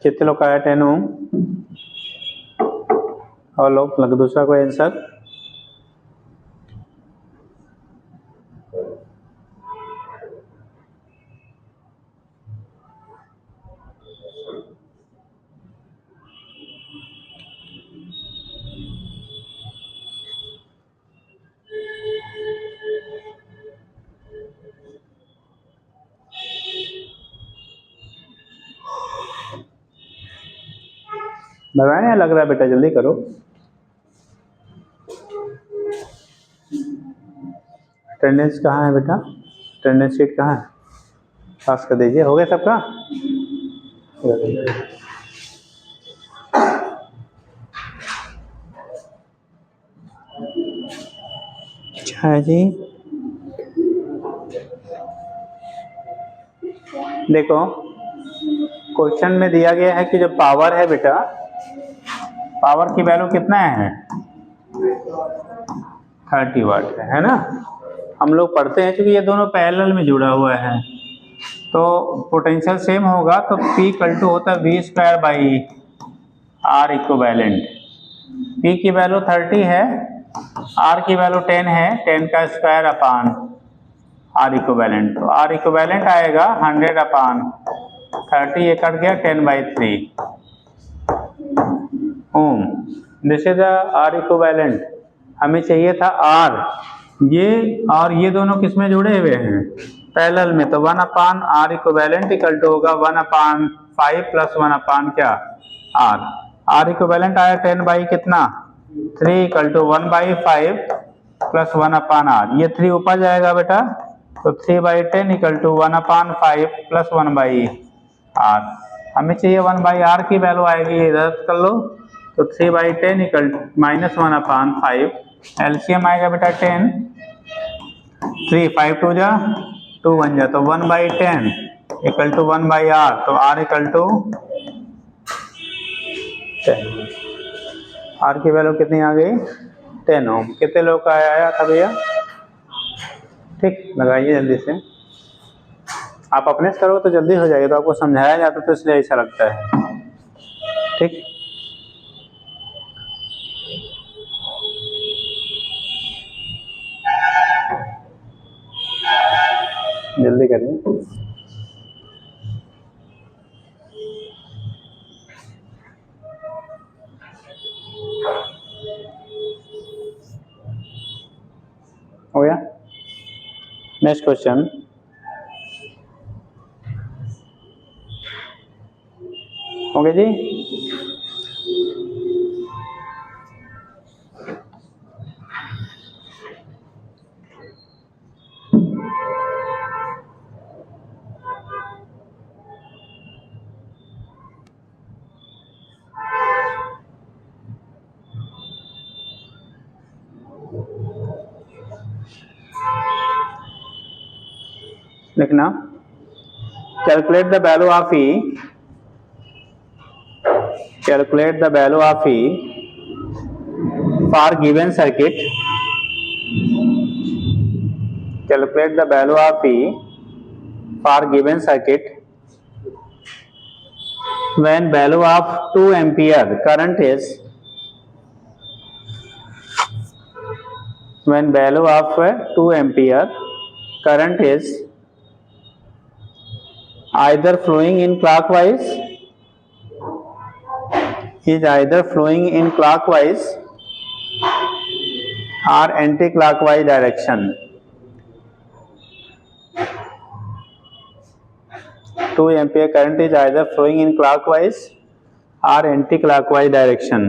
कितने लोग का है 10 ओम, और लोग लग दूसरा कोई आंसर। लगाए, लग रहा है बेटा, जल्दी करो। अटेंडेंस कहाँ है बेटा, अटेंडेंस शीट कहाँ है, पास कर दीजिए। हो गया सबका? है जी। देखो क्वेश्चन में दिया गया है कि जो पावर है बेटा, पावर की वैल्यू कितना है 30 वाट है ना। हम लोग पढ़ते हैं क्योंकि ये दोनों पैरेलल में जुड़ा हुआ है तो पोटेंशियल सेम होगा, तो P इक्वल टू होता है V square by R equivalent. P की वैल्यू 30 है, R की वैल्यू 10 है, 10 का स्क्वायर अपान R इक्विवेलेंट, तो R इक्विवेलेंट आएगा 100 अपान 30, ये कट गया 10/3 ohm. This is R equivalent. हमें चाहिए था R, ये और ये दोनों किस में जुड़े हुए हैं पैरेलल में, तो 1 upon R equivalent equal to होगा 1/5 प्लस 1 अपान क्या R इक्विवेलेंट आया 10 बाई कितना 3 equal to 1/5 plus 1 upon R, ये 3 ऊपर जाएगा बेटा, तो 3/10 इक्वल टू 1/5 प्लस 1/R। हमें चाहिए 1/R की वैल्यू आएगी, इधर कर लो, तो 3/10 इक्वल माइनस 1/5, एलसीएम आएगा बेटा 10, 3 5 2 जा 2 1 जा, तो 1/10 इक्वल टू 1/R, तो R इक्वल टू 10। R की वैल्यू कितनी आ गई 10 ओम। कितने लोग का आया था भैया, ठीक लगाइए जल्दी से। आप अपने से करोगे तो जल्दी हो जाएगा, तो आपको समझाया जाता तो इसलिए ऐसा लगता है, ठीक। जल्दी करिए। हो गया, नेक्स्ट क्वेश्चन। हो गया जी। लिखना, calculate the value of E, calculate the value of E for given circuit, calculate the value of E for given circuit when value of 2 ampere current is, when value of 2 ampere current is either flowing in clockwise, is either flowing in clockwise or anti-clockwise direction. 2 ampere current is either flowing in clockwise or anti-clockwise direction.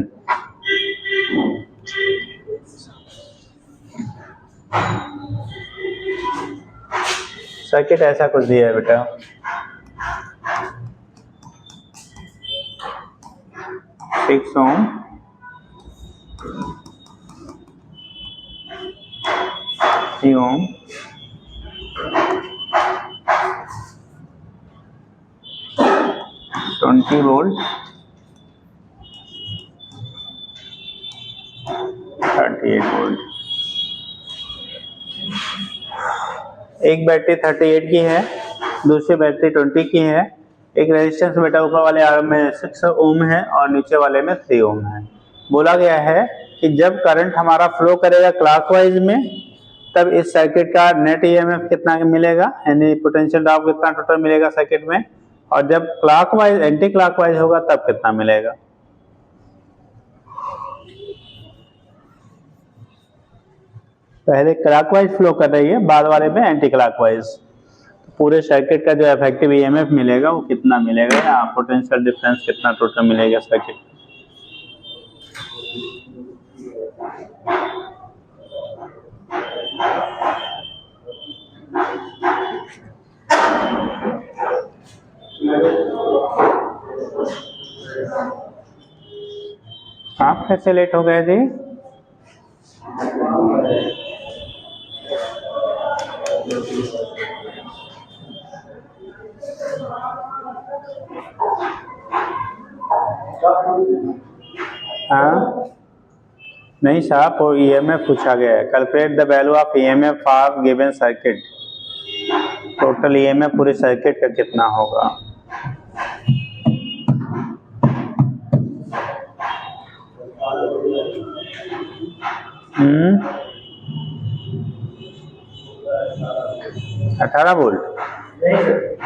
Circuit ऐसा कुछ दिया है बेटा, 6 ohm, 3 ohm, 20 volt, 38 वोल्ट। एक बैटरी 38 की है, दूसरी बैटरी 20 की है। एक रेजिस्टेंस बेटा ऊपर वाले आर्म में 6 ओम है और नीचे वाले में 3 ओम है। बोला गया है कि जब करंट हमारा फ्लो करेगा क्लॉकवाइज में, तब इस सर्किट का नेट ईएमएफ कितना मिलेगा, यानी पोटेंशियल ड्रॉप कितना टोटल मिलेगा सर्किट में, और जब क्लॉकवाइज एंटी क्लॉकवाइज होगा तब कितना मिलेगा। पहले क्लॉकवाइज फ्लो कर रही है, बाद वाले में एंटी क्लॉकवाइज, तो पूरे सर्किट का जो इफेक्टिव ईएमएफ मिलेगा वो कितना मिलेगा, या पोटेंशियल डिफरेंस कितना टोटल मिलेगा सर्किट। आप कैसे लेट हो गए जी? हाँ नहीं साहब, वो EMF पूछा गया है। Calculate the value of EMF of given circuit. Total EMF पूरे सर्किट का कितना होगा? हम्म, 18 वोल्ट। नहीं सर,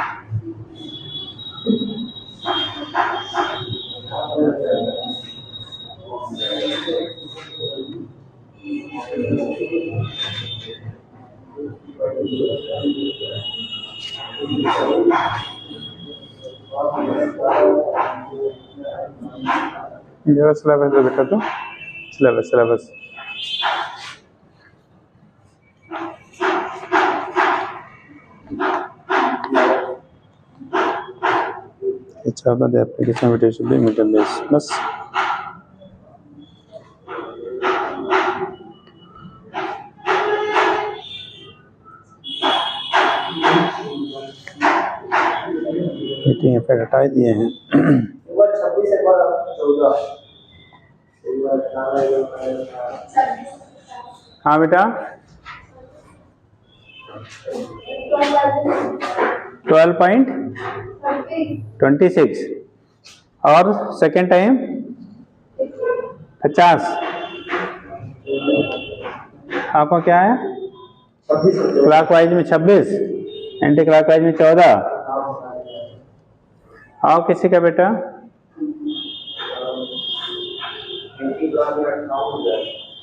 जरा सिलेबस दे बेटा, तो सिलेबस अच्छा होगा। द एप्लीकेशन विटेशन भी मीटर बेस बस। मीटिंग पे हटा दिए हैं। एक बार 26 एक बार 14 एक बार 18 हाँ बेटा, 12.26 और सेकेंड टाइम 50। आपका क्या है? 26 क्लॉकवाइज में 26, एंटी क्लॉकवाइज में 14। और किसी का बेटा?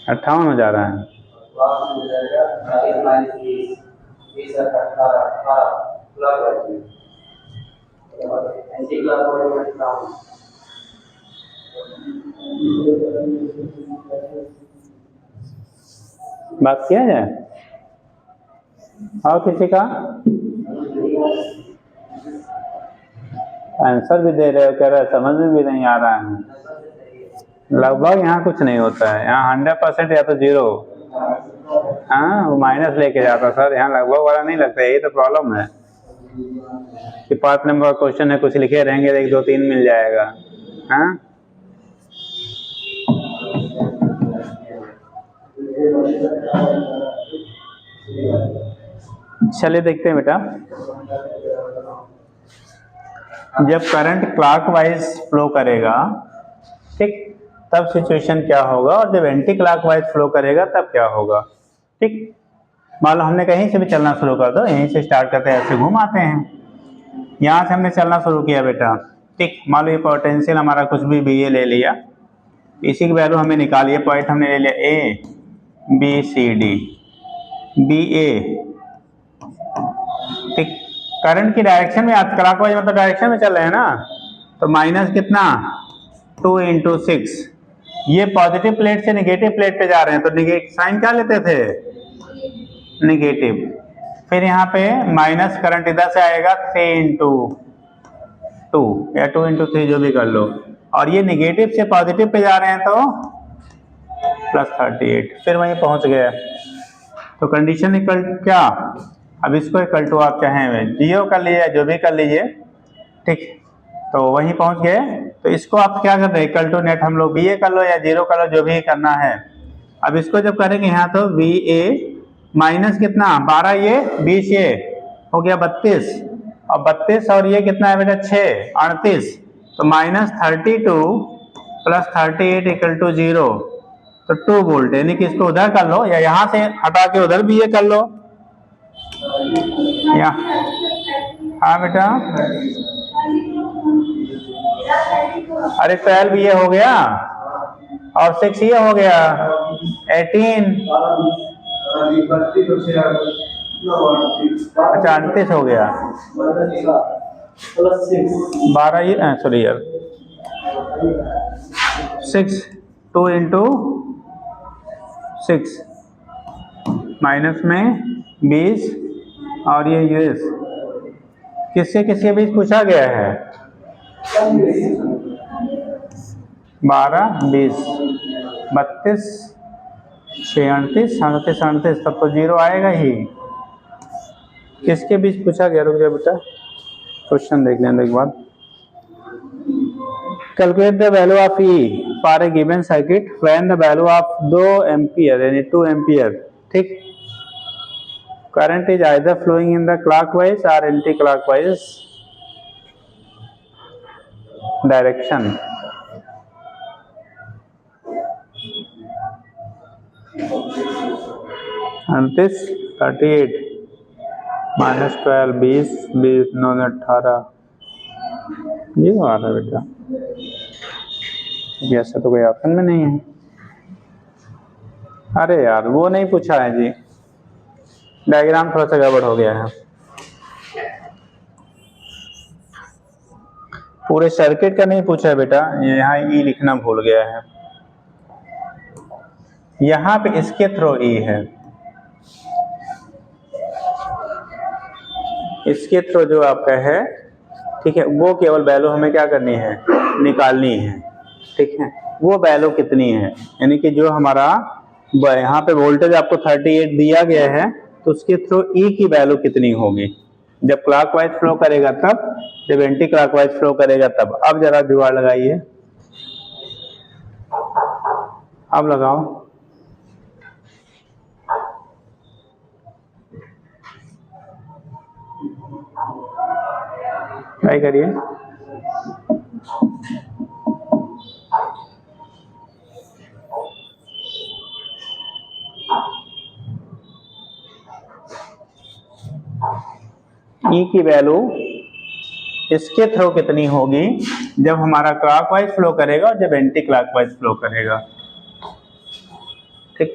58 हो जा रहा है। बात किया जाए। और किसी का आंसर भी दे रहे हो, कह रहे समझ में भी नहीं आ रहा है। लगभग यहाँ कुछ नहीं होता है, यहाँ 100% या तो 0। हाँ, वो माइनस लेके जाता सर, यहाँ लगभग वाला नहीं लगता। यही तो प्रॉब्लम है कि 5 नंबर क्वेश्चन है, कुछ लिखे रहेंगे 1 2 3 मिल जाएगा। हाँ, चलिए देखते हैं बेटा। जब करंट क्लॉकवाइज फ्लो करेगा, ठीक, तब सिचुएशन क्या होगा, और जब एंटी क्लॉकवाइज फ्लो करेगा तब क्या होगा। ठीक, मान लो हमने कहीं से भी चलना शुरू कर दो, यहीं से स्टार्ट करते हैं, ऐसे घुमाते हैं। यहाँ से हमने चलना शुरू किया बेटा, ठीक, मान लो ये पोटेंशियल हमारा कुछ भी BA ले लिया, इसी की वैल्यू हमें निकालिए। पॉइंट हमने ले लिया ABCD BA, ठीक। करंट की डायरेक्शन में, क्लॉकवाइज मतलब डायरेक्शन में चल रहे हैं ना, तो माइनस कितना 2 × 6। ये पॉजिटिव प्लेट से निगेटिव प्लेट पे जा रहे हैं, तो साइन क्या लेते थे? निगेटिव। फिर यहाँ पे माइनस करंट इधर से आएगा 3 × 2 या 2 × 3 जो भी कर लो, और ये निगेटिव से पॉजिटिव पे जा रहे हैं तो +38। फिर वहीं पहुंच गया। तो कंडीशन इक्वल क्या? अब इसको इक्वल टू आप चाहें 0 कर लीजिए, जो भी कर लीजिए, ठीक। तो वहीं पहुंच गए। तो इसको आप क्या कर रहे हैं? इक्वल टू नेट हम लोग BA कर लो या 0 कर लो, जो भी करना है। अब इसको जब करेंगे यहाँ, तो VA माइनस कितना 12, ये 20, ये हो गया 32, और 32 और ये कितना है बेटा 6, 38। तो -32 + 38 = 0, तो 2 वोल्ट। यानी कि इसको उधर कर लो या यहाँ से हटा के उधर भी ये कर लो या। हाँ बेटा, अरे 12 ये हो गया और 6 ये हो गया 18। अच्छा 38 हो गया, 12 ये सॉरी यार 6 2 × 6 माइनस में 20 और ये US किससे किसके बीच पूछा गया है? 12 20 32 6 38 37 38, तब तो 0 आएगा ही। किसके बीच पूछा गया? रुक जाओ बेटा, क्वेश्चन देख लें एक बार। Calculate the value of E for a given circuit when the value of 2 ampere यानी 2 ampere, ठीक, current is either flowing in the clockwise or anti-clockwise direction. And this 38 minus 12 20 20 9 18 ये आ रहा है बेटा, ये ऐसा तो कोई ऑप्शन में नहीं है। अरे यार वो नहीं पूछा है जी, डायग्राम थोड़ा सा गड़बड़ हो गया है, पूरे सर्किट का नहीं पूछा है बेटा, यहाँ ई लिखना भूल गया है, यहाँ पे इसके थ्रू ई है, इसके थ्रू जो आपका है, ठीक है, वो केवल वैल्यू हमें क्या करनी है, निकालनी है, ठीक है, वो वैल्यू कितनी है, यानी कि जो हमारा यहाँ पे वोल्टेज आपको 38 दिया गया है, तो उसके थ्रू ई की वैल्यू कितनी होगी, जब क्लॉकवाइज फ्लो करेगा तब, जब एंटी क्लॉकवाइज फ्लो करेगा तब। अब जरा जुगाड़ लगाइए, अब लगाओ, ट्राई करिए। ई की वैल्यू इसके थ्रू कितनी होगी जब हमारा क्लॉकवाइज फ्लो करेगा और जब एंटी क्लॉकवाइज फ्लो करेगा, ठीक।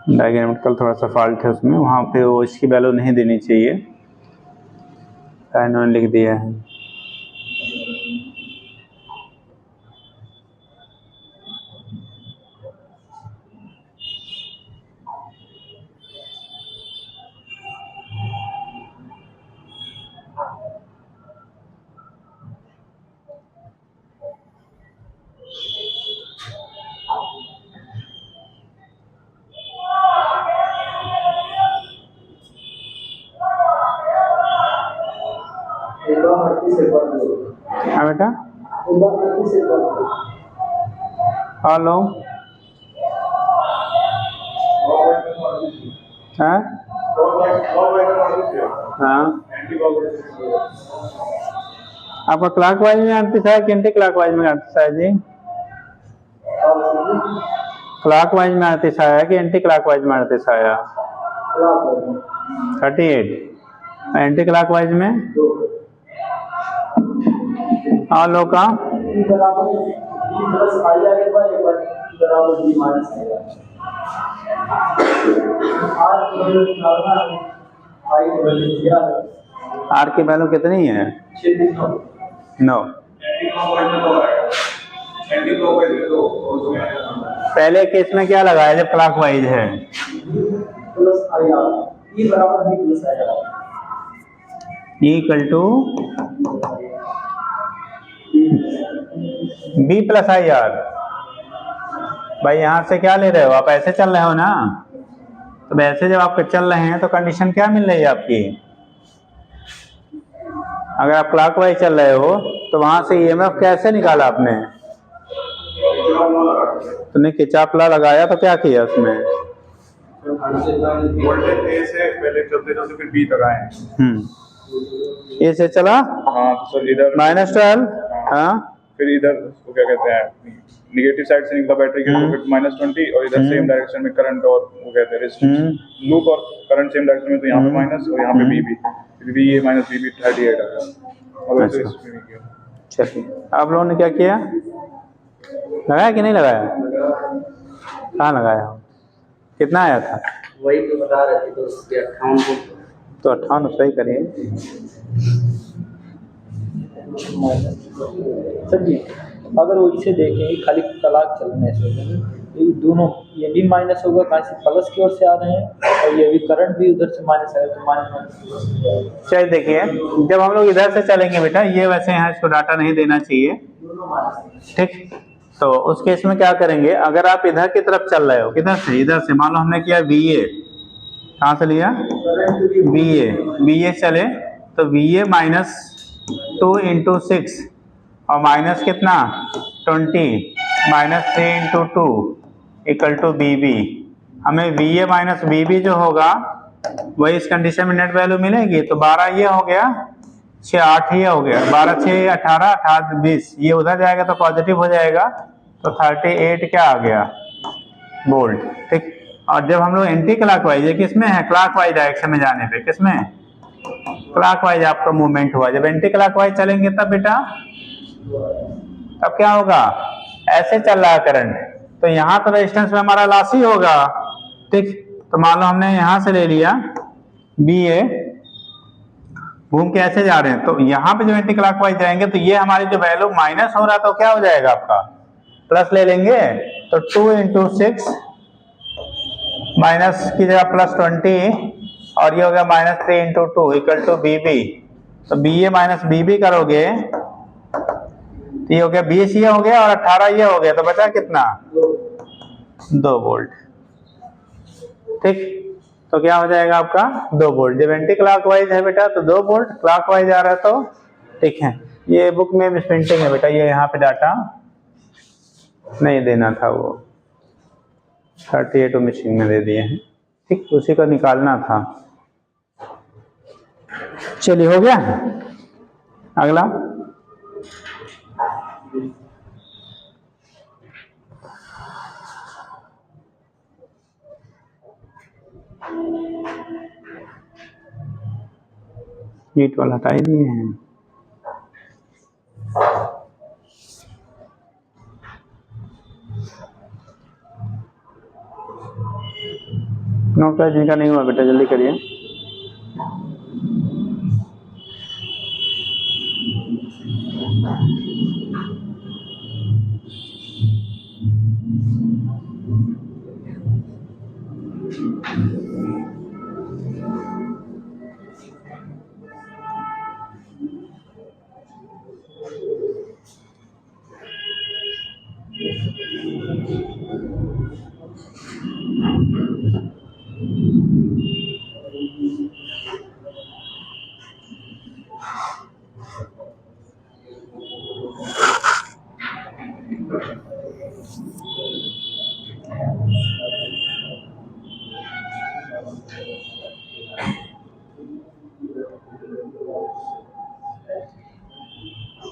डायग्रामेटिकल थोड़ा सा फॉल्ट है उसमें, वहां पे वो इसकी वैल्यू नहीं देनी चाहिए, इन्होंने लिख दिया है। हाँ बेटा, हेलो, हाँ हाँ, आपका क्लॉकवाइज में आरती है कि एंटी क्लॉकवाइज में आरती है जी? क्लॉकवाइज में आरती है कि एंटी क्लॉकवाइज में आरती है? 38 एंटी क्लॉकवाइज में हेलो का आर की वैल्यू कितनी है? 9। पहले केस में क्या लगाया जब क्लॉकवाइज है? Equal to B plus I R. भाई यहाँ से क्या ले रहे हो आप, ऐसे चल रहे हो ना, तो वैसे जब आप चल रहे हैं तो कंडीशन क्या मिल रही है आपकी, अगर आप क्लॉकवाइज चल रहे हो तो वहां से ईएमएफ कैसे निकाला आपने? तुमने किरचॉफ लॉ लगाया तो क्या किया उसमें? वोल्टेज ए से पहले चलते चलते फिर बी तक आए। ए से चला, हाँ, तो इधर -12, हाँ, फिर इधर उसको क्या कहते हैं, नेगेटिव साइड से निकला बैटरी के, तो फिर -20 और इधर सेम डायरेक्शन में करंट और वो कहते हैं रेजिस्टेंस लूप और करंट सेम डायरेक्शन में, तो यहाँ पे माइनस और यहाँ पे बी ये माइनस बी 38 आया। और वैसे इसमें भी किया। चलिए, आप लोगों ने क्या किया, लगाया कि नहीं लगाया? कहाँ लगाया, कितना आया था? वही तो बता रहे थे, तो उसके 58 तो 58 सही करिए। सर जी, अगर वो इसे देखें खाली तलाक चलने से ये दोनों, ये भी माइनस होगा, कहाँ से प्लस की ओर से आ रहे हैं, और ये भी करंट भी उधर से माइनस आएगा, तो माइनस। चलिए देखिए, जब हम लोग इधर से चलेंगे बेटा, ये वैसे यहाँ इसको डाटा नहीं देना चाहिए, ठीक, तो उस केस में क्या करेंगे, अगर आप इधर की तरफ चल रहे हो, किधर से, इधर से, मान लो हमने किया VA, कहाँ से लिया, बी ए चले तो बी ए माइनस 2 इंटू 6 और माइनस कितना 20 minus 3 into 2 equal to B B. हमें B A minus B B जो होगा वही इस कंडीशन में नेट वैल्यू मिलेगी। तो 12 ये हो गया, 6 8 ये हो गया, 12 6 18 18 20, ये उधर जाएगा तो पॉजिटिव हो जाएगा, तो 38 क्या आ गया वोल्ट। ठीक, और जब हम लोग एंटी क्लॉकवाइज, ये किसमें है क्लॉकवाइज डायरेक्शन में जाने पे, किसमें क्लॉकवाइज आपका मूवमेंट हुआ, जब एंटी क्लॉकवाइज चलेंगे तब बेटा तब क्या होगा, ऐसे चल रहा है करंट, तो यहाँ तो रेजिस्टेंस में हमारा लॉस ही होगा। ठीक, तो मान लो हमने यहाँ से ले लिया बी ए, घूम के ऐसे जा रहे हैं, तो यहाँ पे जब एंटी क्लॉकवाइज जाएंगे तो ये हमारी जो वैल्यू माइनस हो रहा है तो क्या हो जाएगा आपका प्लस ले लेंगे, तो 2 इंटू 6 माइनस की जगह प्लस 20 और ये हो गया minus 3 into 2 equal to B B. तो B A minus B B करोगे तो ये हो गया 20 ये हो गया और 18 ये हो गया, तो बचा कितना 2 वोल्ट। ठीक, तो क्या हो जाएगा आपका 2 वोल्ट। जब एंटी क्लॉकवाइज है बेटा तो 2 वोल्ट, क्लॉकवाइज आ रहा है तो ठीक है। ये बुक में मिसप्रिंटिंग है बेटा, ये यहाँ पे डाटा नहीं देना था, वो 38 मशीन में दे दिए हैं। ठीक, उसी को निकालना था। चलिए हो गया, अगला हीट वाला हटा ही दिए हैं। नोट कर, जिनका नहीं हुआ बेटा जल्दी करिए।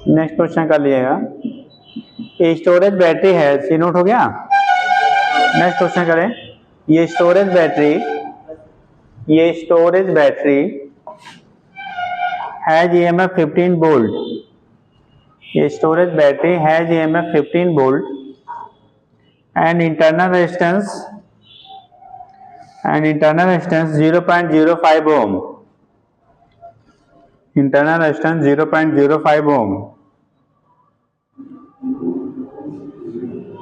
नेक्स्ट क्वेश्चन कर लिएगा। स्टोरेज बैटरी है, सी नोट हो गया। नेक्स्ट क्वेश्चन करें। ये storage battery has EMF 15 volt. ये storage battery has EMF 15 volt and internal resistance 0.05 ohm. Internal resistance 0.05 ohm,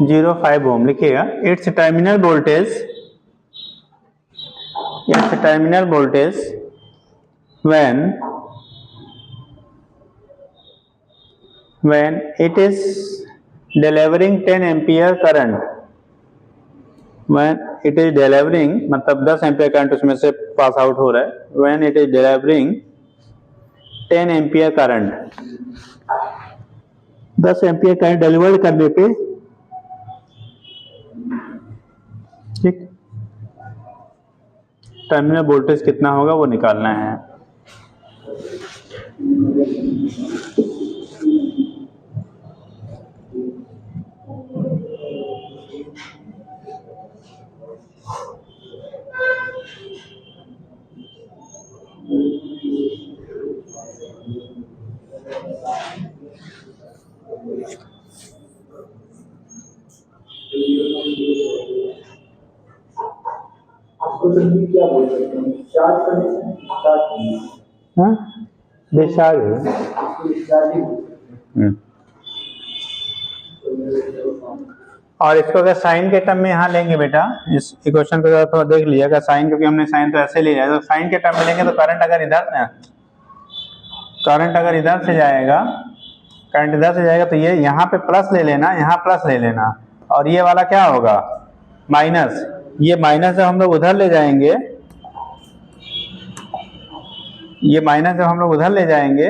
0.5 ohm लिखिएगा। It's terminal voltage when it is delivering 10 ampere current, when it is delivering मतलब 10 एम्पियर करंट उसमें से पास आउट हो रहा है, when it is delivering 10 ampere current, 10 ampere current deliver करने पे, ठीक, टर्मिनल वोल्टेज कितना होगा वो निकालना है। क्या बोल सकते हैं, चार्ज करने से डिस्चार्ज और इसको अगर साइन के टर्म में यहाँ लेंगे बेटा, इस इक्वेशन को थोड़ा देख लीजिएगा साइन, क्योंकि हमने साइन तो ऐसे लिया है, तो साइन के टर्म में लेंगे तो करंट अगर इधर से जाएगा तो ये यहाँ पे प्लस ले लेना, यहाँ प्लस ले लेना, और ये वाला क्या होगा माइनस। ये माइनस जब हम लोग उधर ले जाएंगे ये माइनस जब हम लोग उधर ले जाएंगे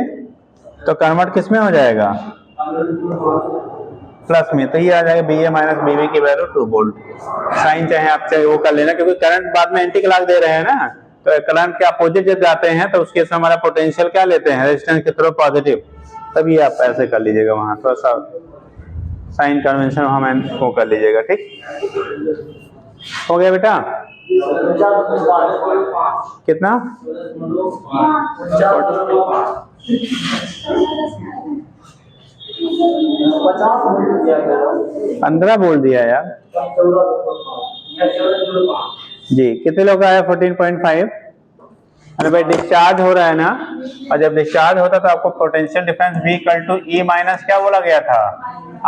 तो कन्वर्ट किस में हो जाएगा, प्लस में। तो ये आ जाएगा B A minus B B की वैल्यू 2 वोल्ट। साइन चाहे आप चाहे वो कर लेना, क्योंकि करंट बाद में एंटी क्लॉक दे रहे हैं ना, तो करंट के अपोजिट जब जाते हैं तो उसके समय हमारा पोटेंशियल क्या लेते हैं, रेजिस्टेंस की तरफ पॉजिटिव। तभी आप ऐसे कर लीजिएगा, वहां थोड़ा सा साइन कन्वेंशन हम वो कर लीजिएगा। ठीक हो गया बेटा? कितना? 15 बोल दिया यार जी। कितने लोग आया? 14.5। अरे भाई डिस्चार्ज हो रहा है ना, और जब डिस्चार्ज होता है तो आपको potential difference V equal to E minus क्या बोला गया था,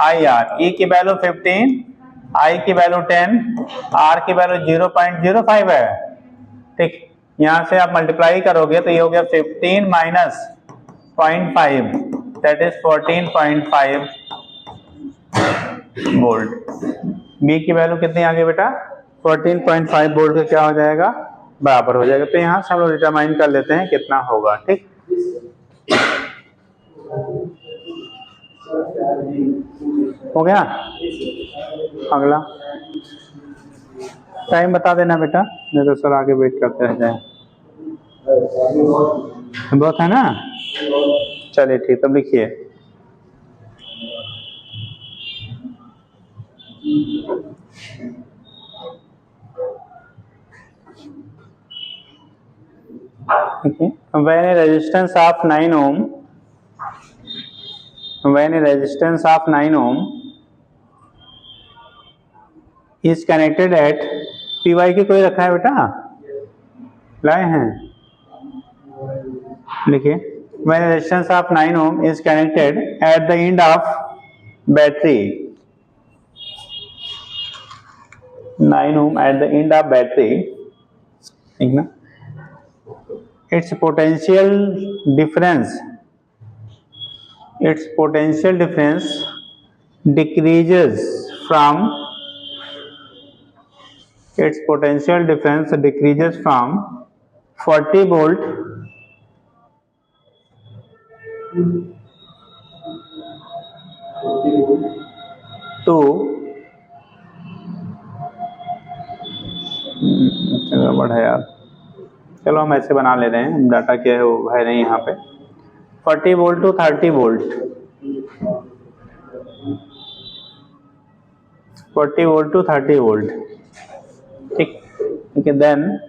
IR। E की वैल्यू 15, I की वैल्यू 10, R की वैल्यू 0.05 है। ठीक, यहां से आप मल्टीप्लाई करोगे तो ये हो गया 15 minus 0.5 that is 14.5 volt. B की वैल्यू कितनी आ गई बेटा? 14.5 वोल्ट का क्या हो जाएगा, बराबर हो जाएगा। तो यहाँ से हम लोग डिटरमाइन कर लेते हैं कितना होगा। ठीक, हो गया। अगला टाइम बता देना बेटा, नहीं तो सर आगे वेट करते रह जाए। बहुत है ना, चलिए ठीक, तब लिखिए। When a resistance of 9 ohm, when a resistance of 9 ohm is connected at PY की कोई रखा है बेटा, लाए हैं, लिखिए। When a resistance of 9 ohm is connected at the end of battery, 9 ohm at the end of battery, ठीक ना, its potential difference decreases from 40 volt to गड़बड़ है यार, चलो हम ऐसे बना ले रहे हैं, डाटा क्या है वो है नहीं यहाँ पे। 40 volt to 30 volt, 40 volt to 30 volt. ठीक, then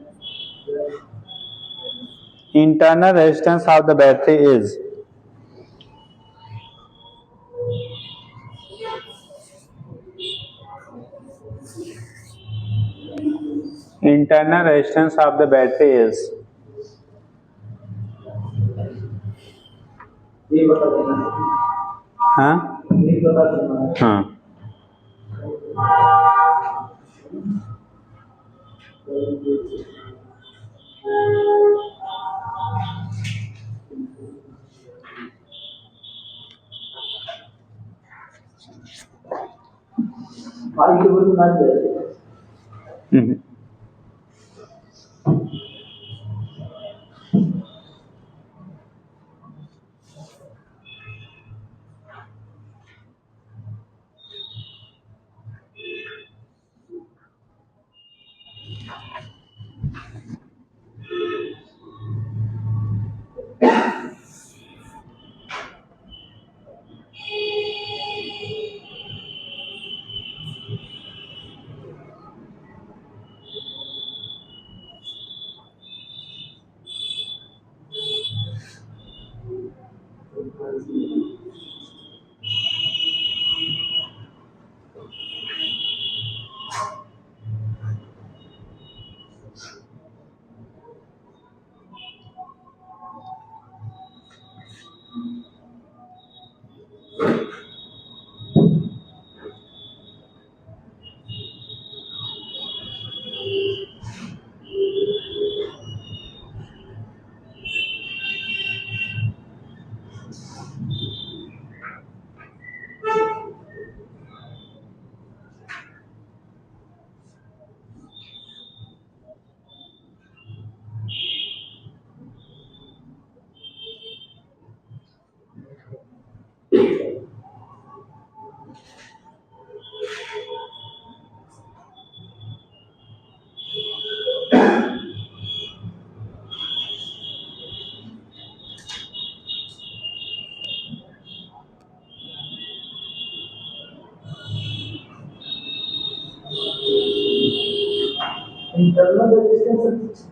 internal resistance of the battery is हाँ हाँ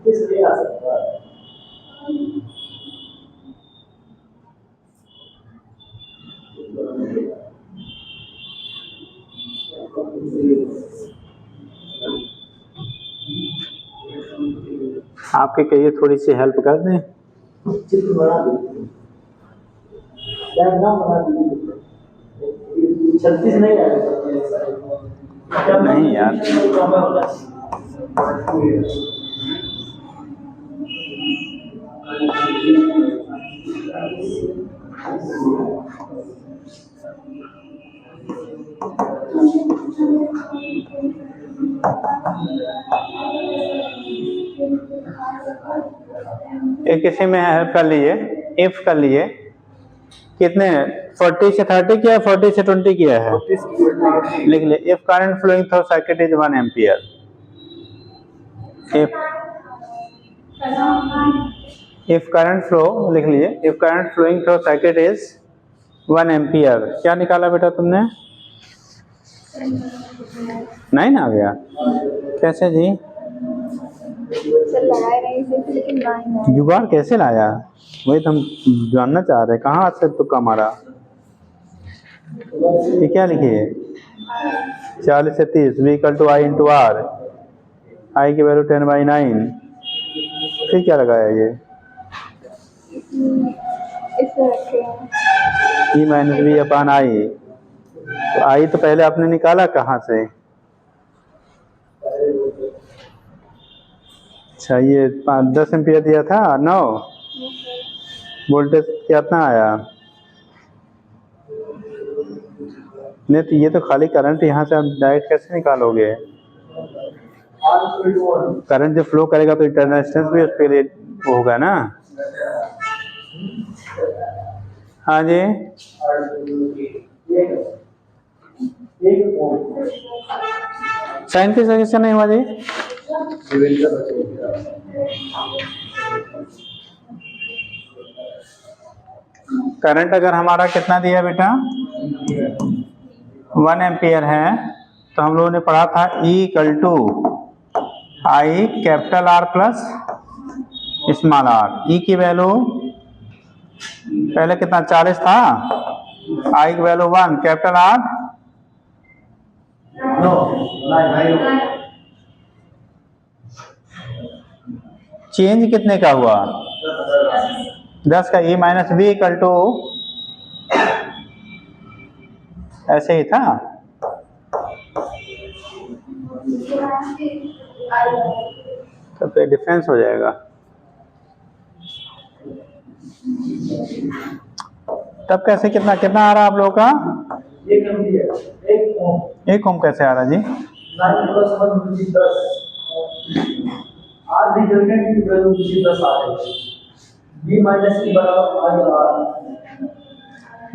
इसलिए आ सकता है। आपके कहिए थोड़ी सी हेल्प कर दें। चित्र बना दीजिए, डायग्राम बना दीजिए। 36 नहीं आएगा नहीं यार, एक किसी में हेल्प कर लीजिए, इफ कर लीजिए। कितने 40 से 30 किया, 40 से 20 किया है, लिख ले। If current flowing through circuit is 1 ampere, if current flow लिख लीजिए, if current flowing through circuit is 1 ampere. क्या निकाला बेटा तुमने? नहीं ना आ गया, कैसे जी? जुगाड़ कैसे लाया? वही तो हम जानना चाह रहे हैं, कहाँ से तुक्का मारा? ये क्या लिखिए? 40 से 30 v equal to I into R, I की वैल्यू 10/9। फिर क्या लगाया ये? E minus V upon I. तो आई तो पहले आपने निकाला कहाँ से? अच्छा, ये 10 एम्पियर दिया था, 9 वोल्टेज कितना आया? नहीं तो ये तो खाली करंट, यहाँ से आप डायरेक्ट कैसे निकालोगे? करंट जो फ्लो करेगा तो इंटरनल रेजिस्टेंस भी उसके लिए होगा ना। हाँ जी, साइन किस वजह से नहीं हुआ जी? करंट अगर हमारा कितना दिया बेटा? 1 एम्पियर है, तो हम लोगों ने पढ़ा था E equal to I capital R plus small r। E की वैल्यू पहले कितना 40 था, I की वैल्यू 1, कैपिटल R चेंज कितने का हुआ? 10 का। E minus V equal to ऐसे ही था, तब तो डिफरेंस हो जाएगा। तब कैसे कितना कितना आ रहा है आप लोगों का? 1 ओम कैसे आ रहा जी?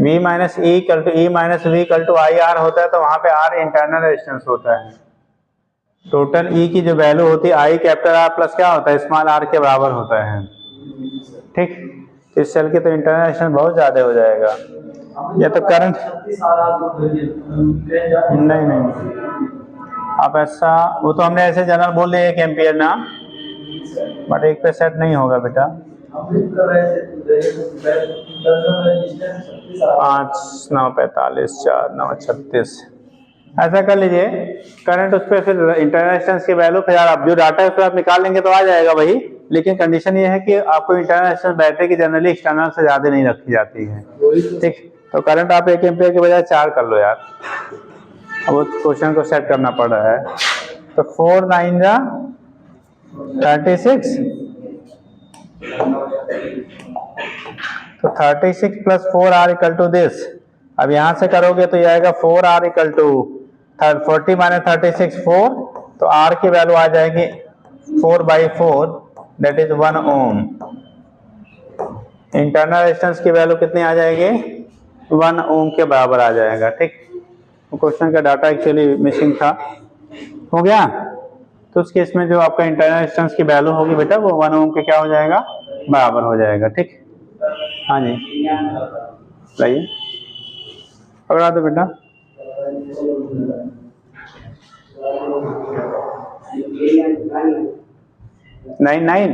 V minus E equal to E minus V equal to I R होता है, तो वहां पे R इंटरनल रेजिस्टेंस होता है। टोटल E की जो वैल्यू होती है आई कैपिटल R प्लस क्या होता है, स्मॉल r के बराबर होता है। ठीक, तो इस सेल की तो इंटरनल रेजिस्टेंस बहुत ज्यादा हो जाएगा। या तो करंट नहीं, आप ऐसा, वो तो हमने ऐसे जनरल बोल दिया 1 एम्पियर ना, बट 1 पे सेट नहीं होगा बेटा। 5 9 45 4 9 36 ऐसा कर लीजिए। करंट उस पर फिर इंटरनल रेजिस्टेंस की वैल्यू, फिर आप जो डाटा है उस पर आप निकाल लेंगे तो आ जाएगा वही। लेकिन कंडीशन ये है कि आपको इंटरनल रेजिस्टेंस बैटरी की जनरली एक्सटर्नल से ज्यादा नहीं रखी जाती है। ठीक, तो करंट आप 1 एम्पियर के बजाय 4 कर लो यार। अब उस क्वेश्चन को सेट करना पड़ रहा है। तो 4 9 जा 36, तो 36 plus 4R equal to this. अब यहां से करोगे तो ये आएगा 4R इक्वल टू 40 माइनस 36 4, तो R की वैल्यू आ जाएगी 4/4, that is 1 ohm. Internal resistance की वैल्यू कितनी आ जाएगी? 1 ओम के बराबर आ जाएगा। ठीक, क्वेश्चन का डाटा एक्चुअली मिसिंग था। हो गया? तो उस केस में जो आपका इंटरनल रेजिस्टेंस की वैल्यू होगी बेटा, वो 1 ओम के क्या हो जाएगा? बराबर हो जाएगा। ठीक, हाँ जी, लाइए पकड़ा दो बेटा। 99।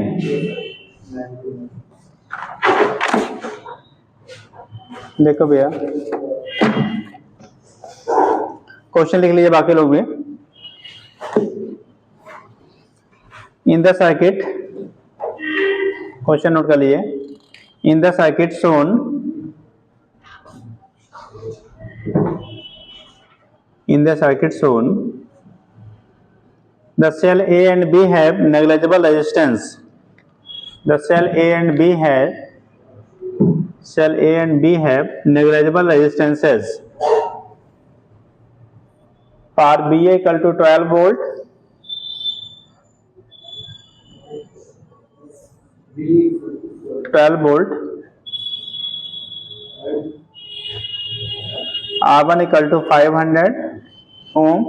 देखो भैया क्वेश्चन लिख लीजिए बाकी लोग भी। In the circuit, question note कर लीजिए। In the circuit shown, in the circuit shown, the cell A and B have negligible resistance. The cell A and B have negligible resistances. For BA equal to 12 volt, R1 equal to 500 ohm,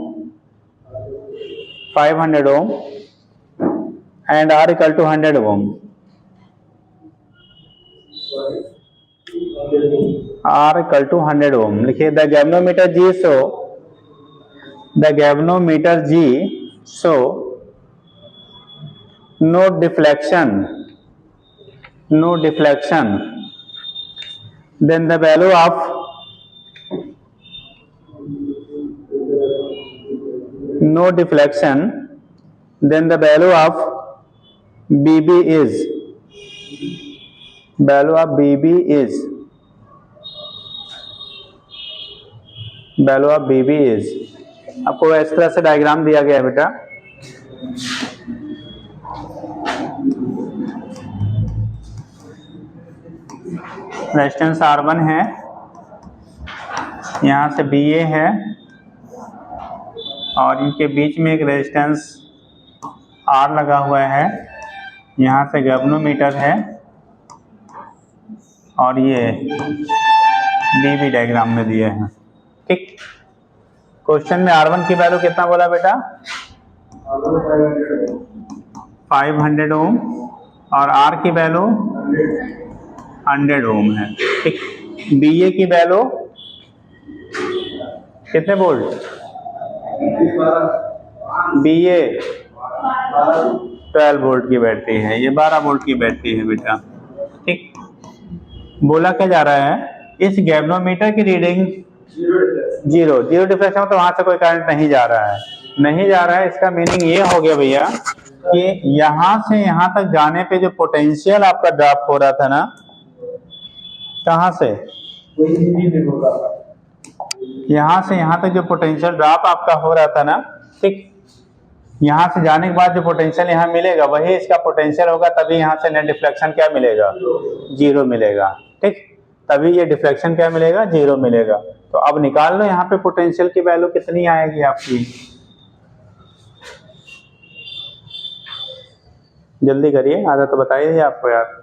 and R equal to 100 ohm. R equal to 100 ohm लिखिए। The galvanometer G show no deflection, then the value of BB is, आपको इस तरह से डायग्राम दिया गया है बेटा। रेजिस्टेंस R1 है, यहाँ से BA है और इनके बीच में एक रेजिस्टेंस R लगा हुआ है, यहाँ से गैल्वेनोमीटर है और ये BB डायग्राम में दिए हैं। ठीक, क्वेश्चन में R1 की वैल्यू कितना बोला बेटा? 500 ओम और R की वैल्यू 100 ओम है। ठीक, BA की वैल्यू कितने वोल्ट? BA 12 वोल्ट की बैटरी है, ये 12 वोल्ट की बैटरी है बेटा। ठीक, बोला क्या जा रहा है, इस गैल्वेनोमीटर की रीडिंग जीरो डिफ्लेक्शन, तो वहां से कोई करंट नहीं जा रहा है, इसका मीनिंग ये हो गया भैया कि यहां से यहां तक जाने पे जो पोटेंशियल आपका ड्रॉप हो रहा था ना, कहां से, यहां से यहां तक जो पोटेंशियल ड्रॉप आपका हो रहा था ना, ठीक, यहां से जाने के बाद जो पोटेंशियल यहाँ मिलेगा वही इसका पोटेंशियल होगा, तभी यहाँ से नेट डिफ्लेक्शन क्या मिलेगा? जीरो मिलेगा। ठीक, तभी ये डिफ्लेक्शन क्या मिलेगा? जीरो मिलेगा। तो अब निकाल लो यहाँ पे पोटेंशियल की वैल्यू कितनी आएगी आपकी, जल्दी करिए, आधा तो बताइए आपको यार।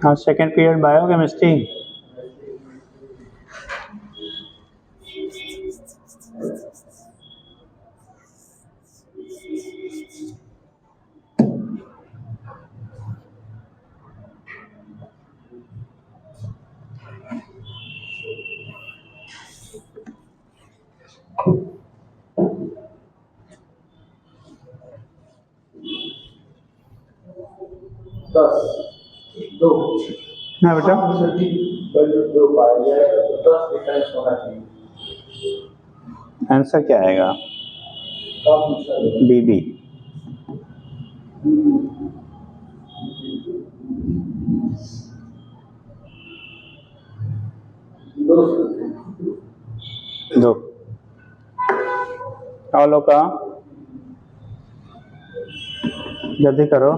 हाँ, सेकेंड पीरियड बायोकेमिस्ट्री। हाँ बेटा, आंसर क्या आएगा? BB। दो और का जल्दी करो।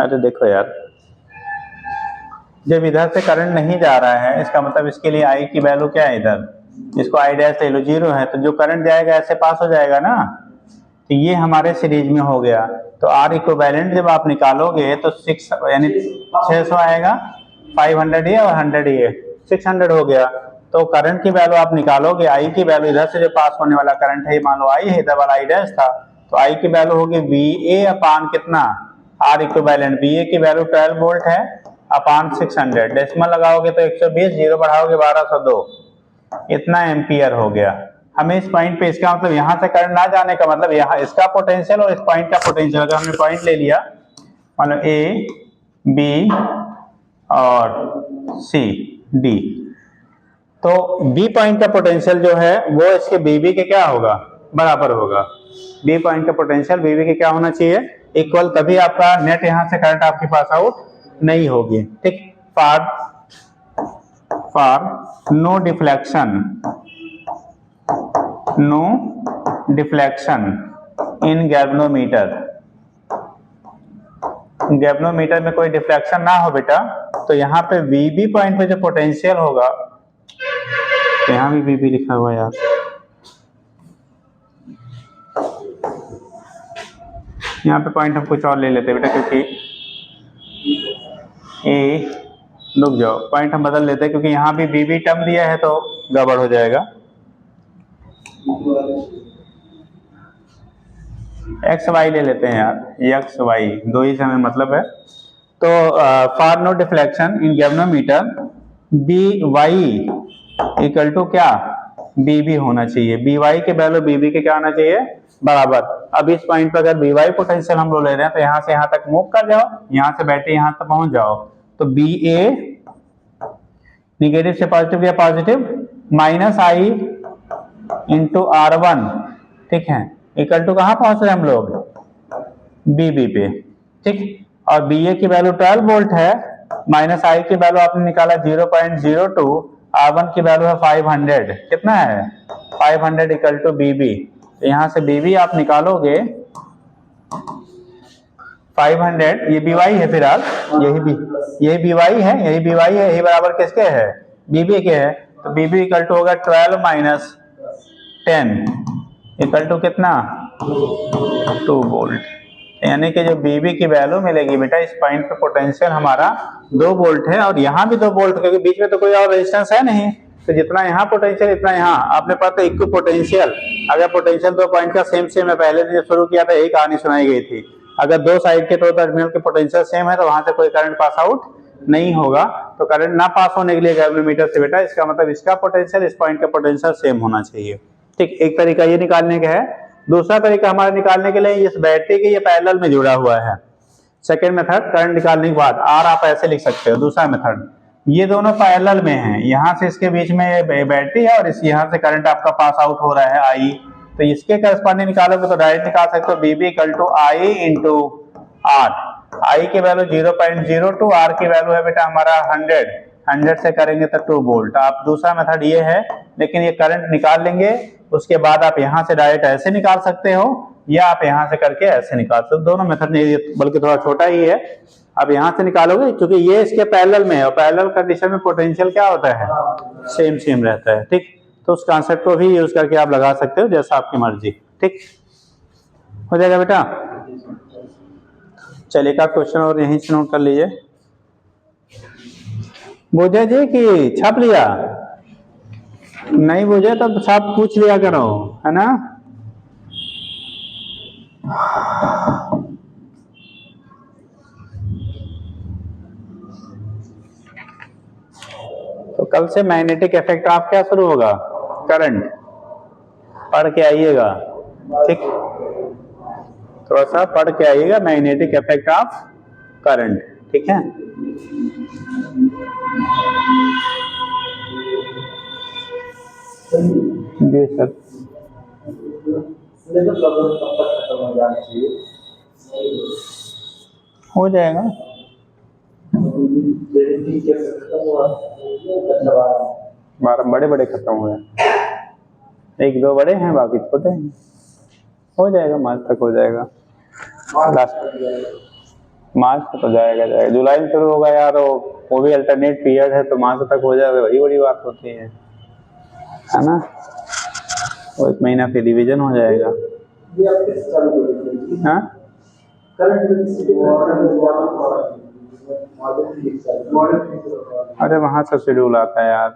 अरे देखो यार, जब इधर से करंट नहीं जा रहा है, इसका मतलब इसके लिए आई की वैल्यू क्या है, इधर इसको आई डैश ले लो, 0 है, तो जो करंट जाएगा ऐसे पास हो जाएगा ना। तो ये हमारे सीरीज में हो गया। तो आर इक्विवेलेंट जब आप निकालोगे तो 6 यानी 600 आएगा, 500 ये और 100 ये, 600 हो गया। तो करंट की वैल्यू आप निकालोगे, आई की वैल्यू, इधर से जो पास होने वाला करंट है मान लो आई है, इधर वाला आई डैश था, तो आई की वैल्यू होगी वी ए अपान कितना, आर इक्विवेलेंट। वी ए की वैल्यू 12 वोल्ट है अपान 600, डेसिमल लगाओगे तो 120, जीरो बढ़ाओगे 1202, इतना एम्पियर हो गया। हमें इस पॉइंट पे, इसका मतलब यहाँ से करंट ना जाने का मतलब यहाँ इसका पोटेंशियल और इस पॉइंट का पोटेंशियल, अगर हमने पॉइंट ले लिया मान लो ए बी और सी डी, तो बी पॉइंट का पोटेंशियल जो है वो इसके बीबी के क्या होगा, बराबर होगा। बी पॉइंट का पोटेंशियल बीबी के क्या होना चाहिए, इक्वल, तभी आपका नेट यहाँ से करंट आपके पास आउट नहीं होगी। ठीक, for no deflection in galvanometer, galvanometer में कोई डिफ्लेक्शन ना हो बेटा, तो यहाँ पे वीबी पॉइंट पे जो पोटेंशियल होगा, तो यहाँ भी वीबी लिखा हुआ है यार, यहाँ पे पॉइंट हम कुछ और ले लेते हैं बेटा, क्योंकि ए, रुक जाओ, पॉइंट हम बदल लेते हैं क्योंकि यहाँ भी वीबी टर्म दिया है तो गड़बड़ हो जाएगा। एक्स वाई ले लेते हैं यार, एक्स वाई दो ही से हमें मतलब है। तो for no deflection in galvanometer B Y equal to क्या, बी बी होना चाहिए। बी वाई के वैल्यू बी बी के क्या होना चाहिए, बराबर। अब इस पॉइंट पर अगर बी वाई पोटेंशियल हम लोग ले रहे हैं तो यहाँ से यहाँ तक मूव कर जाओ, यहाँ से बैठे यहाँ तक पहुंच जाओ, तो बी ए निगेटिव से पॉजिटिव या positive minus I into R one, ठीक है, इक्वल टू कहाँ पहुंच रहे हम लोग, बी बी पे। ठीक, और बी ए की वैल्यू 12 वोल्ट है, माइनस आई की वैल्यू आपने निकाला 0.02, R1 की वैल्यू है 500, कितना है 500 इक्वल टू बी बी। तो यहाँ से बी बी आप निकालोगे 500, ये बी वाई है, फिलहाल यही बी वाई है, यही बी वाई है, यही बराबर किसके है, बी बी के है। तो बी बी इक्वल टू होगा 12 माइनस 10 इक्वल टू कितना 2 वोल्ट। यानी कि जो बीबी की वैल्यू मिलेगी बेटा, इस पॉइंट पे पोटेंशियल हमारा 2 वोल्ट है और यहाँ भी 2 वोल्ट, क्योंकि बीच में तो कोई और रेजिस्टेंस है नहीं, तो जितना यहाँ पोटेंशियल इतना यहाँ। आपने पता इक्व पोटेंशियल, अगर पोटेंशियल 2 पॉइंट का सेम है, पहले दिन शुरू किया था एक कहानी सुनाई गई थी, अगर 2 साइड के 2 टर्मिनल के पोटेंशियल सेम है तो वहां से कोई करंट पास आउट नहीं होगा। तो करंट ना पास होने के लिए गैल्वेनोमीटर से बेटा, इसका मतलब इसका पोटेंशियल इस पॉइंट का पोटेंशियल सेम होना चाहिए। ठीक, एक तरीका ये निकालने का है। दूसरा तरीका हमारा निकालने के लिए, इस बैटरी के ये पैरेलल में जुड़ा हुआ है। सेकेंड मेथड, करंट निकालने के बाद आर आप ऐसे लिख सकते हो। दूसरा मेथड, ये दोनों पैरेलल में हैं, यहाँ से इसके बीच में बैटरी है और इस यहाँ से करंट आपका पास आउट हो रहा है आई, तो इसके करस्पॉन्डिंग निकालोगे तो डायरेक्ट निकाल सकते हो बीबी equal to I into R. I की वैल्यू 0.02, आर की वैल्यू है बेटा हमारा 100 से करेंगे तो 2 वोल्ट। आप दूसरा मेथड ये है, लेकिन ये करंट निकाल लेंगे, उसके बाद आप यहाँ से डायरेक्ट ऐसे निकाल सकते हो या आप यहाँ से करके ऐसे निकाल सकते हो। दोनों मेथड नहीं, बल्कि थोड़ा छोटा ही है। आप यहाँ से निकालोगे क्योंकि ये इसके पैरेलल में है और पैरेलल कंडीशन में पोटेंशियल क्या होता है, सेम रहता है। ठीक, तो उस कॉन्सेप्ट को भी यूज करके आप लगा सकते हो, जैसा आपकी मर्जी। ठीक, हो जाएगा बेटा। चलिए का क्वेश्चन और यहीं से नोट कर लीजिए। बुझे जी कि छाप लिया, नहीं बुझे तो छाप पूछ लिया करो, है ना। तो कल से मैग्नेटिक इफेक्ट ऑफ क्या शुरू होगा, करंट, पढ़ के आइएगा। ठीक, थोड़ा सा पढ़ के आइएगा, मैग्नेटिक इफेक्ट ऑफ करंट। ठीक है, जी सर। हो जाएगा, 12 बड़े खत्म हुए, 1-2 बड़े हैं, बाकी छोटे हैं। हो जाएगा, मार्च तक हो जाएगा, लास्ट मार्च तक हो जाएगा। जुलाई में शुरू होगा यार, वो भी अल्टरनेट पीरियड है, तो मार्च तक हो जाए वही बड़ी बात होती है ना। वो 1 महीना फिर रिवीजन हो जाएगा। हाँ अरे वहाँ से शेड्यूल आता है यार।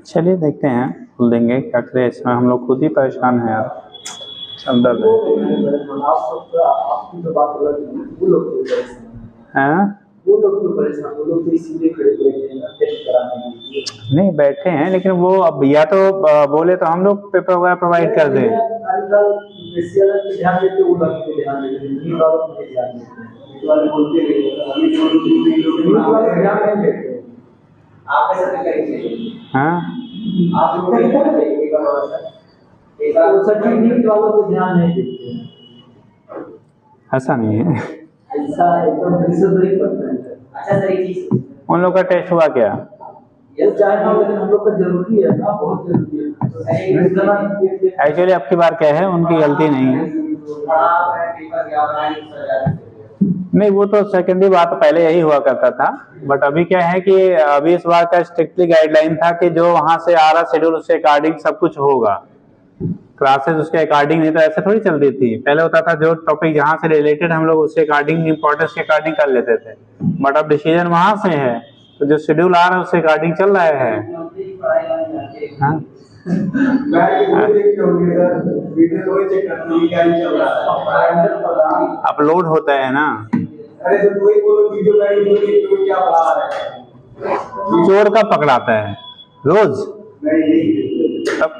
चलिए देखते हैं, खुल देंगे क्या करें, इसमें हम लोग खुद ही परेशान हैं यार, सब दर्द है। नहीं बैठे हैं, लेकिन वो अब या तो बोले तो हम लोग पेपर वगैरह प्रोवाइड कर दें। हाँ ऐसा नहीं है। उन लोग का टेस्ट हुआ क्या? हम लोग का जरूरी है ना, बहुत जरूरी है। एक्चुअली अब की बार क्या है, उनकी गलती नहीं है। नहीं वो तो सेकेंडरी बात पहले यही हुआ करता था, बट अभी क्या है कि अभी इस बार का स्ट्रिक्टली गाइडलाइन था कि जो वहां से आ रहा शेड्यूल उसके अकॉर्डिंग सब कुछ होगा, क्लासेस उसके अकॉर्डिंग। नहीं तो ऐसे थोड़ी चलती थी, पहले होता था जो टॉपिक जहाँ से रिलेटेड हम लोग उसके अकॉर्डिंग इम्पोर्टेंस के अकॉर्डिंग कर लेते थे, बट अब डिसीजन वहां से है, तो जो शेड्यूल आ रहा है उसके अकॉर्डिंग चल रहा है। हाँ? अपलोड होता है ना। अरे तो कोई बोलो वीडियो क्या पढ़ा रहा है, चोर का पकड़ाता है रोज। अब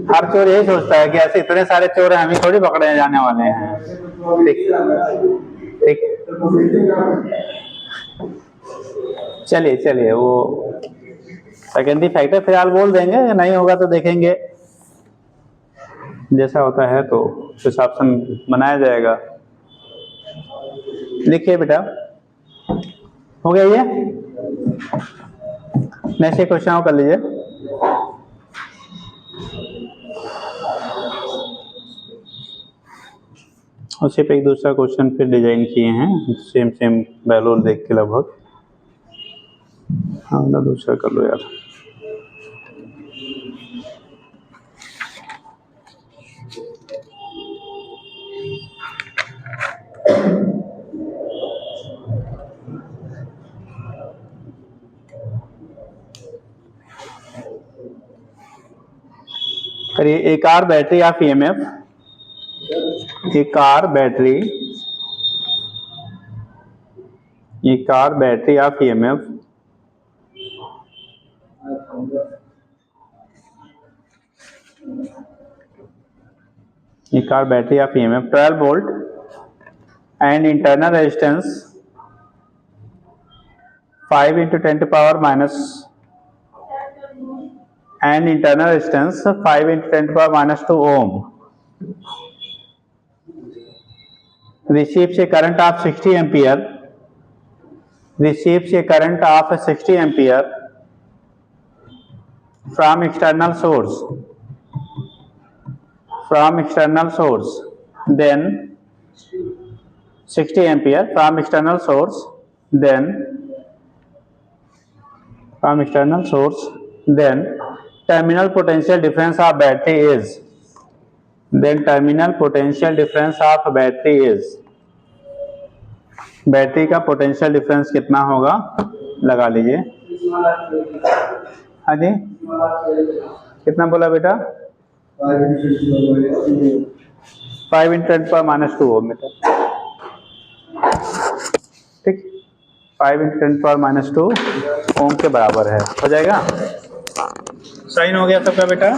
हर चोर यही सोचता है कि ऐसे इतने सारे चोर हैं, हम ही थोड़ी पकड़े जाने वाले हैं। ठीक चलिए चलिए, वो सेकेंडरी फैक्टर फिलहाल बोल देंगे, नहीं होगा तो देखेंगे जैसा होता है तो उस हिसाब से बनाया जाएगा। लिखिए बेटा, हो गया ये? नेक्स्ट क्वेश्चन कर लीजिए। उसी पे एक दूसरा क्वेश्चन फिर डिजाइन किए हैं, सेम वैल्यू देख के लगभग। हाँ दूसरा कर लो यार। करिए, एक कार बैटरी ऑफ ईएमएफ, एक car battery of EMF car battery of EMF 12 volt and internal resistance 5 into 10 to power minus and internal resistance 5 into 10 to power minus 2 ohm receives a current of 60 ampere from external source, then 60 ampere from external source, then terminal potential difference of battery is, battery का पोटेंशियल डिफरेंस कितना होगा लगा लीजिए। हाँ जी, कितना बोला बेटा? 5 into 10 power minus 2 ओम मीटर। ठीक, 5 into 10 power minus 2 ओम के बराबर है, हो जाएगा। साइन हो गया सबका बेटा?